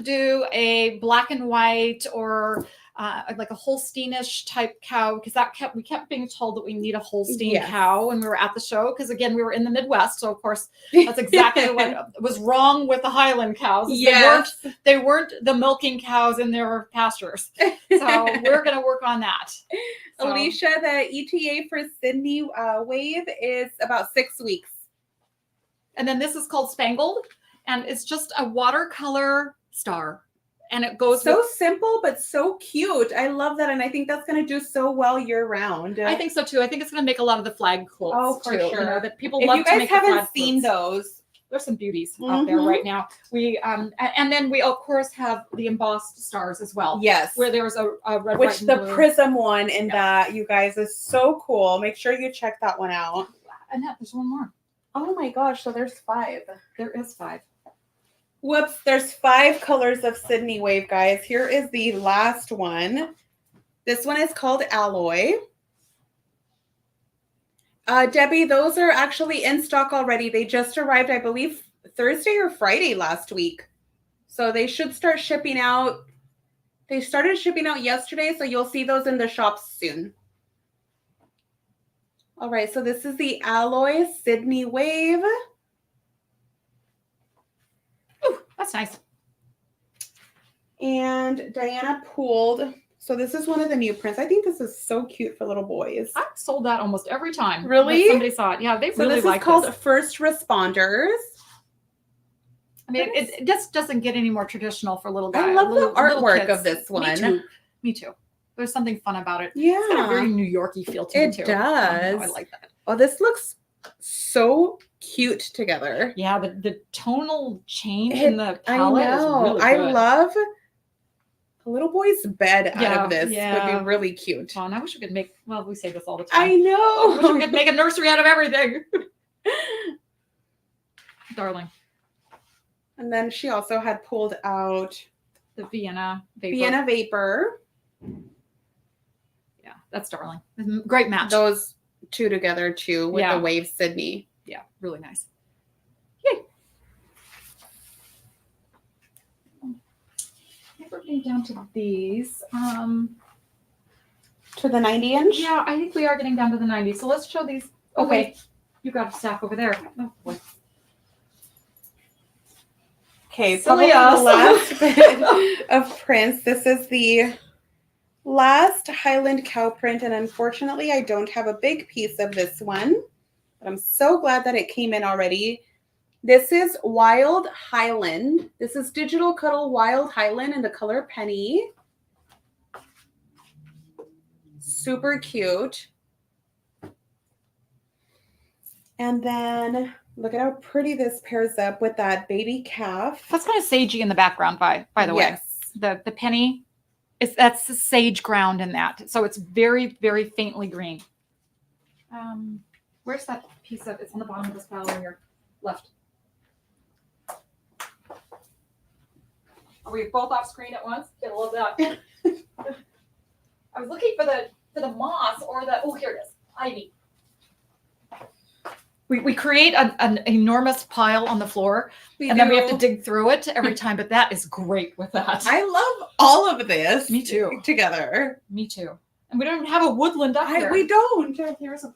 do a black and white or like a Holsteinish type cow, because we kept being told that we need a Holstein Yes. cow when we were at the show, because again we were in the Midwest, so of course that's exactly what was wrong with the Highland cows. Yes. They weren't the milking cows in their pastures, so we're gonna work on that. So, Alicia, the ETA for Sydney wave is about 6 weeks. and then this is called Spangled, and it's just a watercolor star. And it goes so simple, but so cute. I love that. And I think that's going to do so well year round. I think so too. I think it's going to make a lot of the flag quilts for too. sure. You know, that people If love you to guys make the haven't flag seen quilts. those, There's some beauties out there right now. We and then we of course have the embossed stars as well. yes, Where there's a red, which white, and the blue. prism one in that, you guys, is so cool. Make sure you check that one out. Annette, there's one more. Oh my gosh, so there's 5. There is 5. Whoops, there's 5 colors of Sydney wave, guys. Here is the last one. This one is called Alloy. Debbie, those are actually in stock already. They just arrived, I believe, Thursday or Friday last week. So they should start shipping out. They started shipping out yesterday, so you'll see those in the shops soon. All right, so this is the Alloy Sydney wave. Ooh, that's nice. And Diana pulled. So this is one of the new prints. I think this is so cute for little boys. I've sold that almost every time. Really? that somebody saw it. Yeah, they So really this like is called this. First Responders. I mean, it just doesn't get any more traditional for little guys. I love the artwork kids. of this one. Me too. Me too. There's something fun about it. Yeah. It's got a very New Yorky feel to it too. It does. I like that. Oh, this looks so cute together. Yeah, the tonal change in the palette I know. is really I good. love a little boy's bed out Yeah, of this. yeah. Would be really cute. Fun. I wish we could make, well, we say this all the time. I know. I wish we could make a nursery out of everything. Darling. And then she also had pulled out The Vienna Vapor. Vienna Vapor. Yeah, that's darling. Great match. Those two together too with Yeah. the Wave Sydney. Yeah, really nice. Yay. I think we're getting down to these. To the 90-inch? Yeah, I think we are getting down to the 90. So let's show these. Oh, Okay. wait. You got a stack over there. Oh, boy. Okay, Silly probably the us. last bit of prints. This is the last Highland cow print, and unfortunately I don't have a big piece of this one, but I'm so glad that it came in already. This is Wild Highland. This is Digital Cuddle Wild Highland in the color Penny. Super cute. And then look at how pretty this pairs up with that baby calf. That's kind of sagey in the background, by the way. Yes. The penny, that's the sage ground in that. So it's very, very faintly green. Where's that piece of, it's on the bottom of this pile on your left. Are we both off screen at once? I love that. I was looking for the moss or the, oh, here it is, ivy. We create an enormous pile on the floor, and then we have to dig through it every time, but that is great with that. I love all of this. Me too. Together. Me too. And we don't even have a woodland up there. We don't. Here's a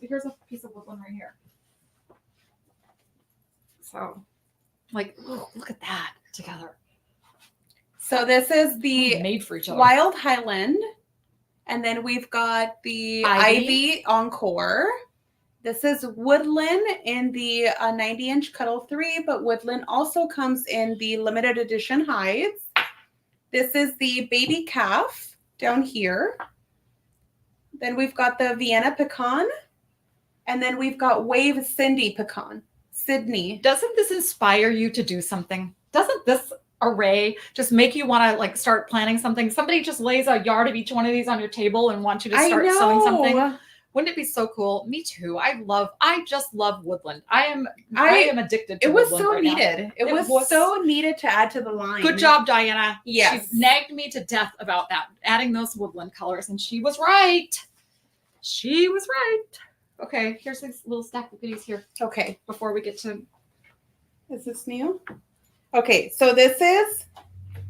piece of woodland right here. So, like, ooh, look at that together. So this is the Made for each other. Wild Highland. And then we've got the Ivy Encore. This is Woodland in the 90-inch Cuddle 3, but Woodland also comes in the limited edition hides. This is the Baby Calf down here. Then we've got the Vienna Pecan. And then we've got Wave Cindy Pecan. Sydney. Doesn't this inspire you to do something? Doesn't this array just make you want to like start planning something? Somebody just lays a yard of each one of these on your table and wants you to start sewing something. Wouldn't it be so cool? Me too. I just love woodland. I am addicted to it. It was woodland so right now. needed. It was so needed to add to the line. Good job, Diana. Yes. She nagged me to death about that, adding those woodland colors, and she was right. She was right. Okay, here's this little stack of goodies here Okay. before we get to. Is this new? Okay, so this is,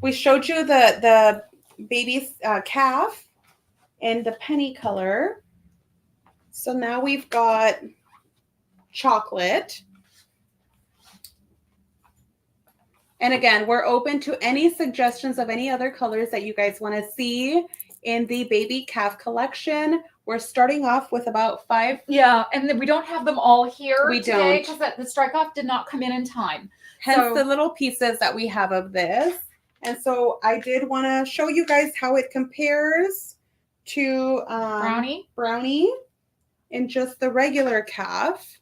we showed you the baby calf in the penny color. So now we've got chocolate. And again, we're open to any suggestions of any other colors that you guys want to see in the baby calf collection. We're starting off with about 5. Yeah, and then we don't have them all here We today don't. because the strike off did not come in time. Hence the little pieces that we have of this. And so I did want to show you guys how it compares to brownie in just the regular calf.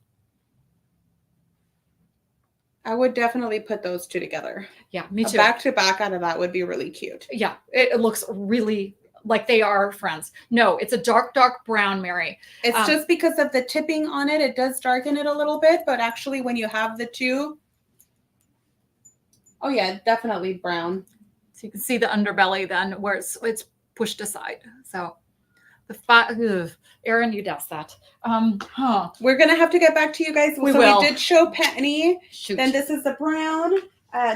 I would definitely put those two together. Yeah, me too. Back to back out of that would be really cute. Yeah, it looks really like they are friends. No, it's a dark brown, Mary. It's just because of the tipping on it. It does darken it a little bit, but actually when you have the two, oh yeah, definitely brown. So you can see the underbelly then where it's pushed aside. So the Erin, you does that. We're gonna have to get back to you guys. We will. We did show penny. Shoot. Then this is the brown.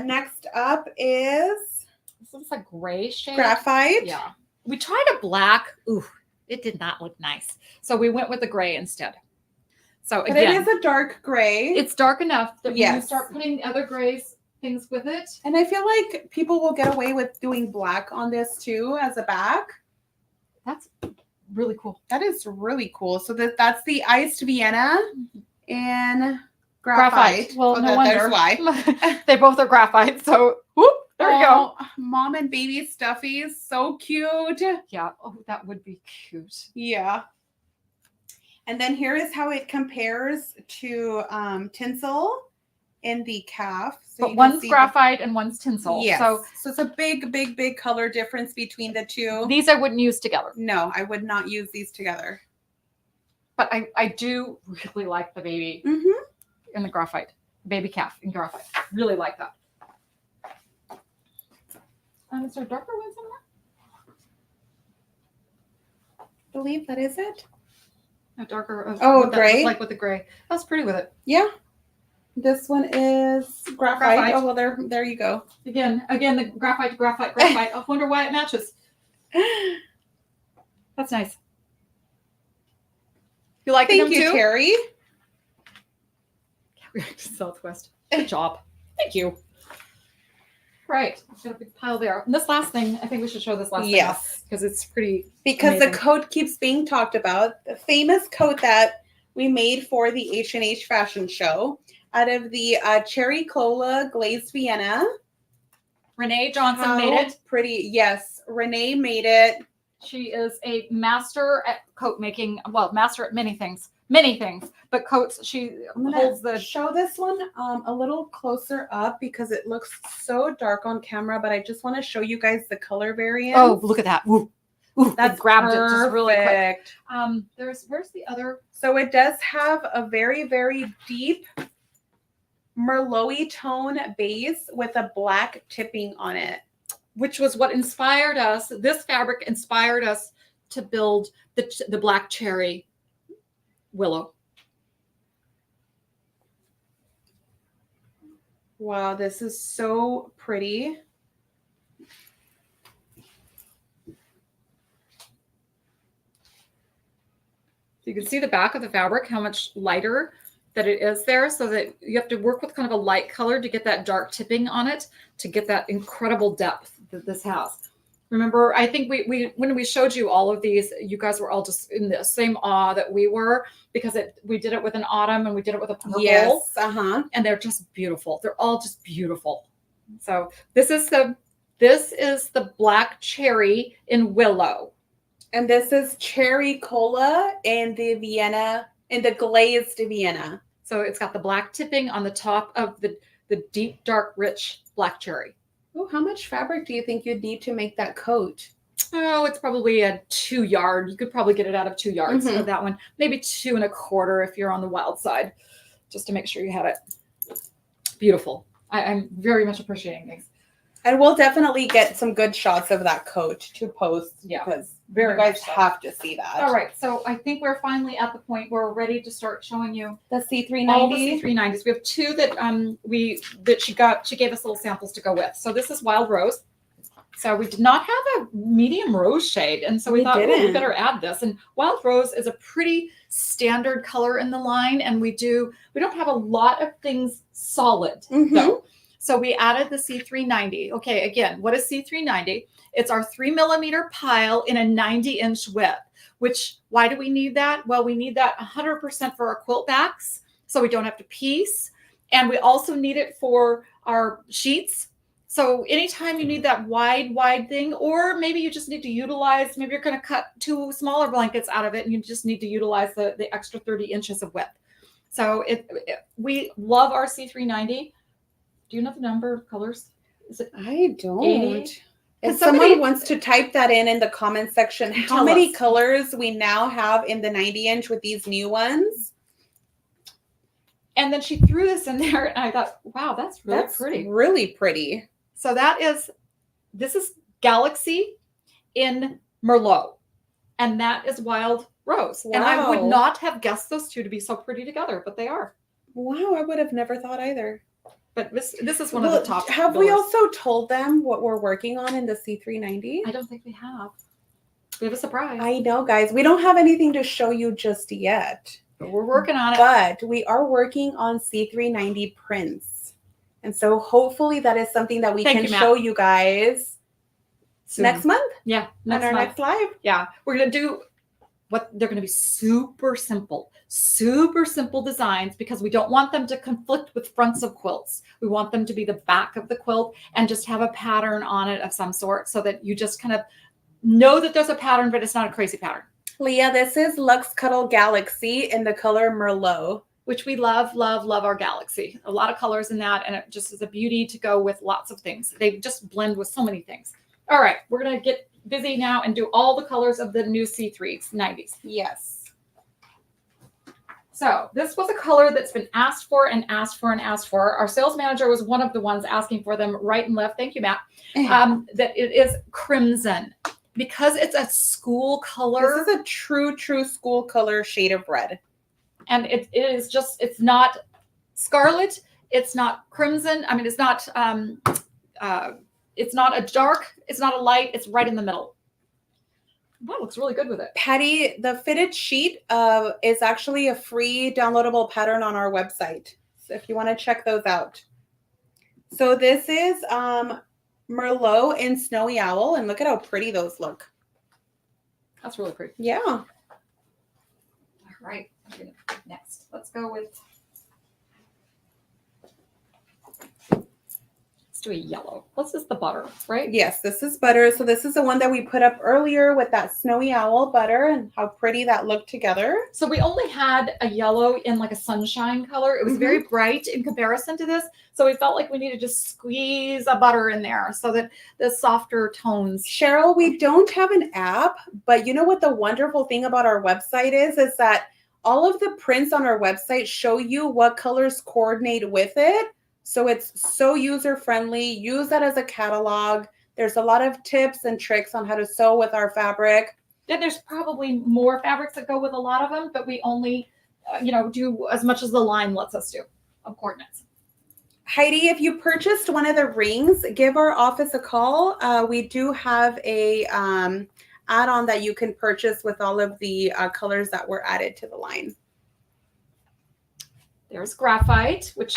Next up is This looks like gray shade. graphite. Yeah. We tried a black. Ooh, it did not look nice. So we went with the gray instead. So But again, it is a dark gray. it's dark enough that when you Yes. start putting other grays things with it. And I feel like people will get away with doing black on this too as a back. That's really cool. That is really cool. So that's the iced Vienna and graphite. Well, no There's wonder. why. They both are graphite. So whoop, there we go. Mom and baby stuffies. So cute. Yeah. Oh, that would be cute. Yeah. And then here is how it compares to tinsel in the calf. So But one's graphite and one's tinsel. Yes. So So it's a big color difference between the two. these I wouldn't use together. No, I would not use these together. But I do really like the baby Mm-hmm. in the graphite. Baby calf in graphite. Really like that. Is there darker ones in there? I believe that is it. No, darker. Oh, what that gray? looked like with the gray. That's pretty with it. Yeah. This one is graphite. Graphite. Oh, well, there you go. Again, the graphite. I wonder why it matches. That's nice. You like them Thank you, too? Terry. Southwest. Good job. Thank you. Right. I've got a big pile there. And this last thing, I think we should show this last thing Yes. off because it's pretty Because amazing. the coat keeps being talked about. The famous coat that we made for the H&H fashion show out of the Cherry Cola Glazed Vienna. Renee Johnson How made it. pretty. Yes, Renee made it. She is a master at coat making. Well, master at many things, but coats. She I'm gonna holds the. show this one a little closer up because it looks so dark on camera, but I just want to show you guys the color variant. Oh, look at that! Ooh, That's grabbed it just really quick. perfect. Where's the other? So it does have a very deep Merlot tone base with a black tipping on it. Which was what inspired us. This fabric inspired us to build the black cherry willow. Wow, this is so pretty. You can see the back of the fabric, how much lighter that it is there, so that you have to work with kind of a light color to get that dark tipping on it, to get that incredible depth that this has. Remember, I think we when we showed you all of these, you guys were all just in the same awe that we were, because we did it with an autumn and we did it with a purple. Yes, and they're just beautiful. They're all just beautiful. So this is the black cherry in willow. And this is Cherry Cola and the Vienna, and the glazed Vienna. So it's got the black tipping on the top of the deep, dark, rich black cherry. Oh, how much fabric do you think you'd need to make that coat? Oh, it's probably a 2 yard. You could probably get it out of 2 yards Mhm. of that one. Maybe 2 1/4 if you're on the wild side, just to make sure you have it. Beautiful. I'm very much appreciating these. And we'll definitely get some good shots of that coat to post. Yeah, because very you guys much so. have to see that. All right, so I think we're finally at the point where we're ready to start showing you The C390. all the C390s. We have 2 that she gave us little samples to go with. So this is Wild Rose. So we did not have a medium rose shade. And so we thought, oh, we didn't. better add this. And wild rose is a pretty standard color in the line. And we don't have a lot of things solid though. So we added the C390. Okay, again, what is C390? It's our 3mm pile in a 90-inch width, which, why do we need that? Well, we need that 100% for our quilt backs, so we don't have to piece. And we also need it for our sheets. So anytime you need that wide thing, or maybe you just need to utilize, maybe you're going to cut 2 smaller blankets out of it and you just need to utilize the extra 30 inches of width. So we love our C390. Do you know the number of colors? Is it I don't. 80? If someone wants to type that in the comment section, how many colors we now have in the 90-inch with these new ones. And then she threw this in there and I thought, wow, that's pretty. Really pretty. So this is Galaxy in Merlot. And that is Wild Rose. Wow. And I would not have guessed those two to be so pretty together, but they are. Wow, I would have never thought either. But this is one of the top. Have we also told them what we're working on in the C390? I don't think we have. We have a surprise. I know, guys. We don't have anything to show you just yet. But we're working on it. But we are working on C390 prints. And so hopefully that is something that we can show you guys soon. Next month. Yeah. On our next live. Yeah. We're going to do they're going to be super simple designs because we don't want them to conflict with fronts of quilts. We want them to be the back of the quilt and just have a pattern on it of some sort so that you just kind of know that there's a pattern, but it's not a crazy pattern. Leah, this is Luxe Cuddle Galaxy in the color Merlot. Which we love our Galaxy. A lot of colors in that, and it just is a beauty to go with lots of things. They just blend with so many things. All right, we're going to get busy now and do all the colors of the new C390s. Yes. So this was a color that's been asked for and asked for and asked for. Our sales manager was one of the ones asking for them right and left. Thank you, Matt. That it is crimson. Because it's a school color. This is a true school color shade of red. And it's not scarlet. It's not crimson. I mean, it's not a dark. It's not a light. It's right in the middle. That looks really good with it. Patty, the fitted sheet is actually a free downloadable pattern on our website. So if you want to check those out. So this is Merlot and Snowy Owl. And look at how pretty those look. That's really pretty. Yeah. All right. Next, let's go with, let's do a yellow. This is the butter, right? Yes, this is butter. So this is the one that we put up earlier with that Snowy Owl butter and how pretty that looked together. So we only had a yellow in like a sunshine color. It was very bright in comparison to this. So we felt like we needed to squeeze a butter in there so that the softer tones. Cheryl, we don't have an app, but you know what the wonderful thing about our website is that all of the prints on our website show you what colors coordinate with it. So it's so user-friendly. Use that as a catalog. There's a lot of tips and tricks on how to sew with our fabric. Then there's probably more fabrics that go with a lot of them, but we only, do as much as the line lets us do of coordinates. Heidi, if you purchased one of the rings, give our office a call. We do have a add-on that you can purchase with all of the colors that were added to the line. There's graphite, which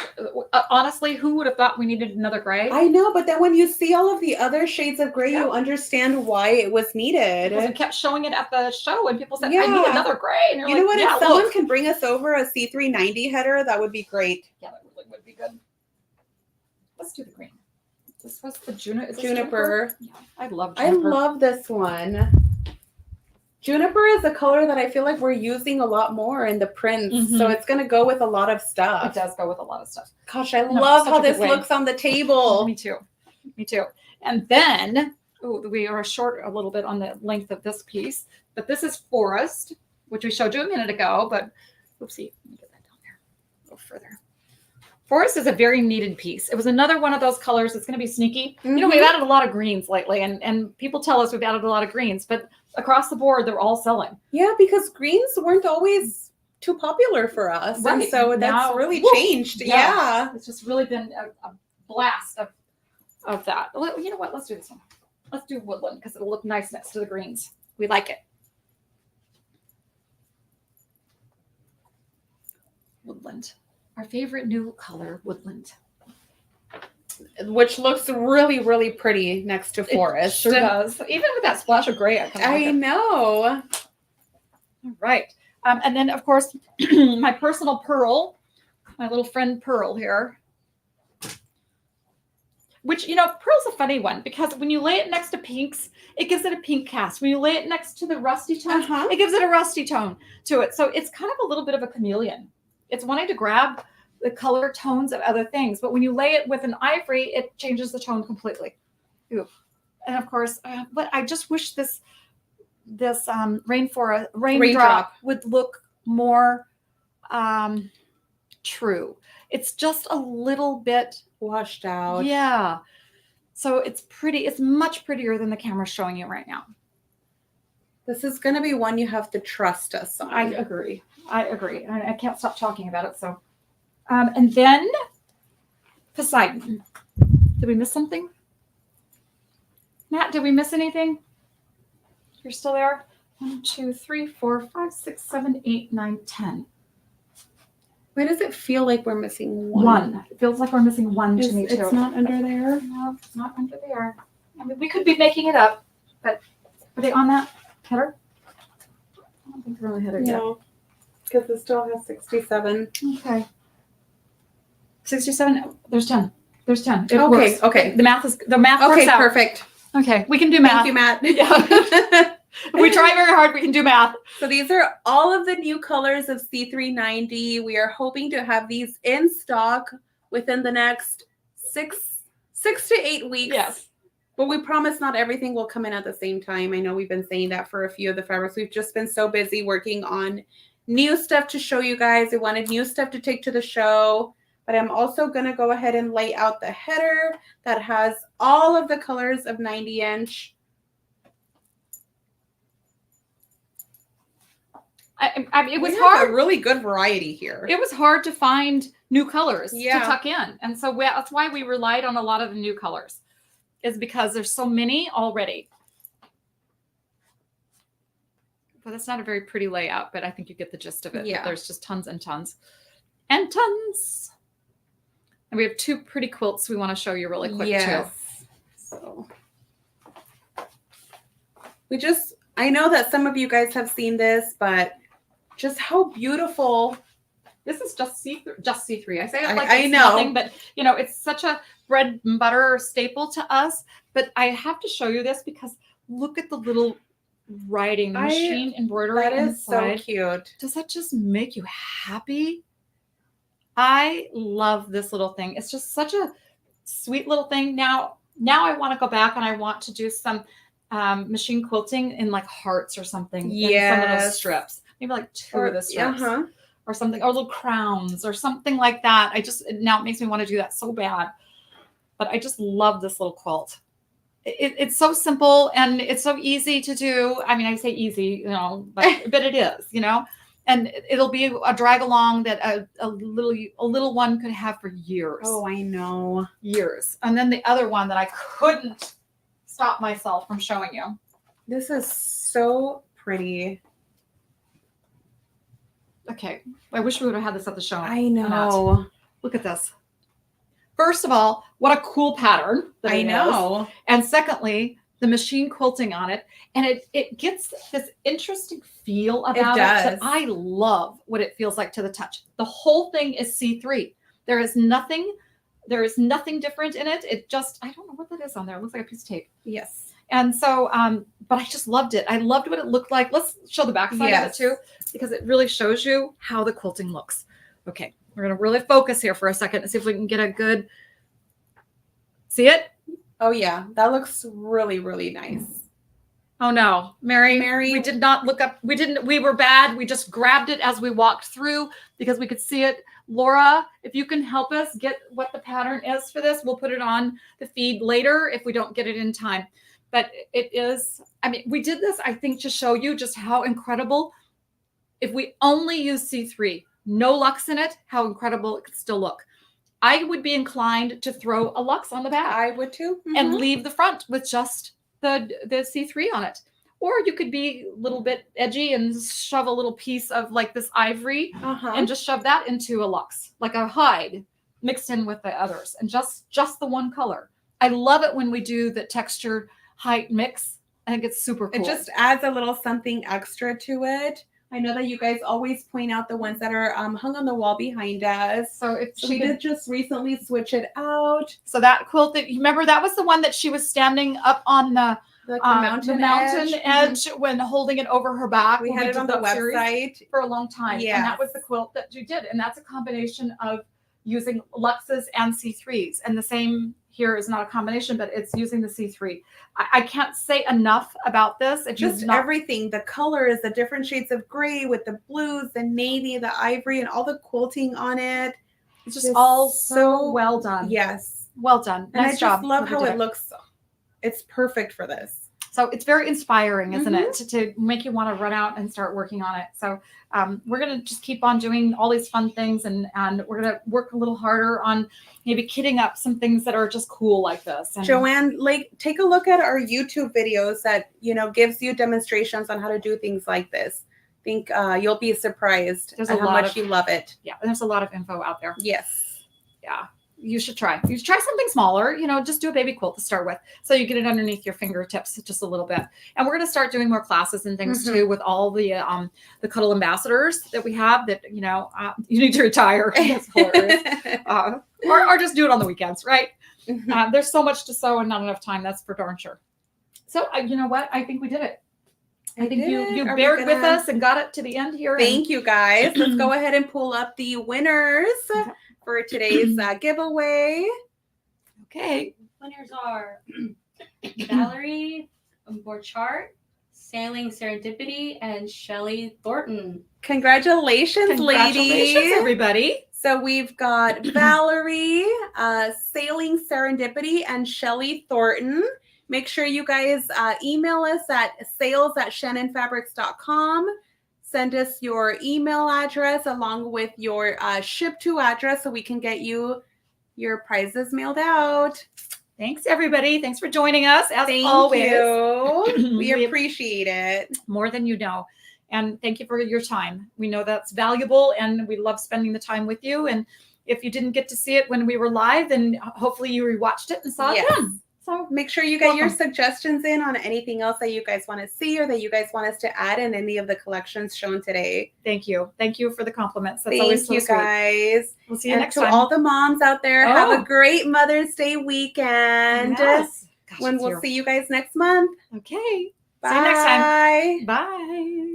honestly, who would have thought we needed another gray? I know, but then when you see all of the other shades of gray, you understand why it was needed. Because we kept showing it at the show, and people said, I need another gray. And you know what? If someone can bring us over a C390 header, that would be great. Yeah, that really would be good. Let's do the green. This was the juniper. Yeah, I love juniper. I love this one. Juniper is a color that I feel like we're using a lot more in the prints. So it's going to go with a lot of stuff. It does go with a lot of stuff. Gosh, I love how this looks on the table. Me too. And then, we are short a little bit on the length of this piece. But this is Forest, which we showed you a minute ago. But, oopsie, let me get that down there. A little further. Forest is a very needed piece. It was another one of those colors that's going to be sneaky. We've added a lot of greens lately, and people tell us we've added a lot of greens, but across the board, they're all selling. Yeah, because greens weren't always too popular for us. Right. And so that's really changed. Yeah. It's just really been a blast of that. You know what? Let's do this one. Let's do woodland because it'll look nice next to the greens. We like it. Woodland. Our favorite new color, woodland. Which looks really, really pretty next to forest. It sure does. Even with that splash of gray, I know. All right. And then, of course, my personal pearl, my little friend Pearl here. Which, pearl's a funny one because when you lay it next to pinks, it gives it a pink cast. When you lay it next to the rusty tones, it gives it a rusty tone to it. So it's kind of a little bit of a chameleon. It's wanting to grab the color tones of other things. But when you lay it with an ivory, it changes the tone completely. Ooh. And of course, but I just wish this raindrop would look more true. It's just a little bit washed out. Yeah. So it's pretty. It's much prettier than the camera's showing you right now. This is going to be one you have to trust us on. I agree. I can't stop talking about it. So, and then Poseidon. Did we miss something? Matt, did we miss anything? You're still there? 1, 2, 3, 4, 5, 6, 7, 8, 9, 10. Why does it feel like we're missing one? One. It feels like we're missing one to me too. It's not under there? No, it's not under there. I mean, we could be making it up, but are they on that header? I don't think they're on the header yet. No, because it still has 67. Okay. 67. There's 10. There's 10. It Okay. works. Okay. The math works Okay. out. Perfect. Okay. We can do math. Thank you, Matt. Yeah. If we try very hard, we can do math. So these are all of the new colors of C390. We are hoping to have these in stock within the next 6 to 8 weeks. Yes. But we promise not everything will come in at the same time. I know we've been saying that for a few of the fabrics. We've just been so busy working on new stuff to show you guys. I wanted new stuff to take to the show. But I'm also going to go ahead and lay out the header that has all of the colors of 90-inch. It was we have hard. a really good variety here. It was hard to find new colors to Yeah. tuck in. And so that's why we relied on a lot of the new colors, is because there's so many already. Well, that's not a very pretty layout, but I think you get the gist of it. Yeah. There's just tons and tons and tons. And we have 2 pretty quilts we want to show you really quick too. So I know that some of you guys have seen this, but just how beautiful. This is just C3. I say it like I it's know. nothing, but it's such a bread and butter staple to us. But I have to show you this because look at the little writing, machine embroidery. That is inside. so cute. Does that just make you happy? I love this little thing. It's just such a sweet little thing. Now I want to go back and I want to do some machine quilting in like hearts or something. Yeah. Some of those strips. Maybe like 2 of the strips. Or something, or little crowns or something like that. Now it makes me want to do that so bad. But I just love this little quilt. It's so simple and it's so easy to do. I mean, I say easy, but it is, and it'll be a drag along that a little one could have for years. Oh, I know. Years. And then the other one that I couldn't stop myself from showing you. This is so pretty. Okay. I wish we would have had this at the show. I know. Look at this. First of all, what a cool pattern. I know. And secondly, the machine quilting on it. And it gets this interesting feel about it that I love what it feels like to the touch. The whole thing is C3. There is nothing different in it. It just, I don't know what that is on there. It looks like a piece of tape. Yes. And so, but I just loved it. I loved what it looked like. Let's show the back side of it too, because it really shows you how the quilting looks. Okay. We're going to really focus here for a second and see if we can get a good, see it? Oh yeah. That looks really, really nice. Oh no, Mary, we did not look up. We were bad. We just grabbed it as we walked through because we could see it. Laura, if you can help us get what the pattern is for this, we'll put it on the feed later if we don't get it in time. But it is, I mean, we did this, I think, to show you just how incredible, if we only use C3, no luxe in it, how incredible it could still look. I would be inclined to throw a luxe on the back. I would too. And leave the front with just the C3 on it. Or you could be a little bit edgy and shove a little piece of like this ivory and just shove that into a luxe, like a hide mixed in with the others, and just the one color. I love it when we do the textured height mix. I think it's super cool. It just adds a little something extra to it. I know that you guys always point out the ones that are hung on the wall behind us. So if she did just recently switch it out. So that quilt that you remember, that was the one that she was standing up on the mountain edge when holding it over her back. We had it on the website for a long time. Yes. And that was the quilt that you did. And that's a combination of using luxes and C3s. And the same here is not a combination, but it's using the C3. I can't say enough about this. It's just everything, the colors, the different shades of gray with the blues, the navy, the ivory, and all the quilting on it. It's just all so well done. Yes. Well done. And I just love how it looks. It's perfect for this. So it's very inspiring, isn't it, to make you want to run out and start working on it. So we're going to just keep on doing all these fun things, and we're going to work a little harder on maybe kitting up some things that are just cool like this. And Joanne, like, take a look at our YouTube videos that, gives you demonstrations on how to do things like this. I think you'll be surprised at how much you love it. Yeah, there's a lot of info out there. Yes. Yeah. You should try. You should try something smaller, just do a baby quilt to start with. So you get it underneath your fingertips just a little bit. And we're going to start doing more classes and things too with all the Cuddle ambassadors that we have that, you need to retire. That's hilarious. Or just do it on the weekends, right? There's so much to sew and not enough time. That's for darn sure. So you know what? I think we did it. I think you bared with us and got it to the end here. Thank you guys. Let's go ahead and pull up the winners for today's giveaway. Okay. Winners are Valerie Borchardt, Sailing Serendipity, and Shelly Thornton. Congratulations, ladies. Congratulations, everybody. So we've got Valerie, Sailing Serendipity, and Shelly Thornton. Make sure you guys email us at sales@shannonfabrics.com. Send us your email address along with your ship to address so we can get you your prizes mailed out. Thanks, everybody. Thanks for joining us. As Thank always. you. We appreciate it. More than you know. And thank you for your time. We know that's valuable, and we love spending the time with you. And if you didn't get to see it when we were live, then hopefully you rewatched it and saw it then. So make sure you get your suggestions in on anything else that you guys want to see or that you guys want us to add in any of the collections shown today. Thank you. Thank you for the compliments. That's always so sweet. Guys. We'll see you next time. To all the moms out there, have a great Mother's Day weekend. Yes. Gosh, when we'll see you guys next month. Okay. Bye. See you next time. Bye.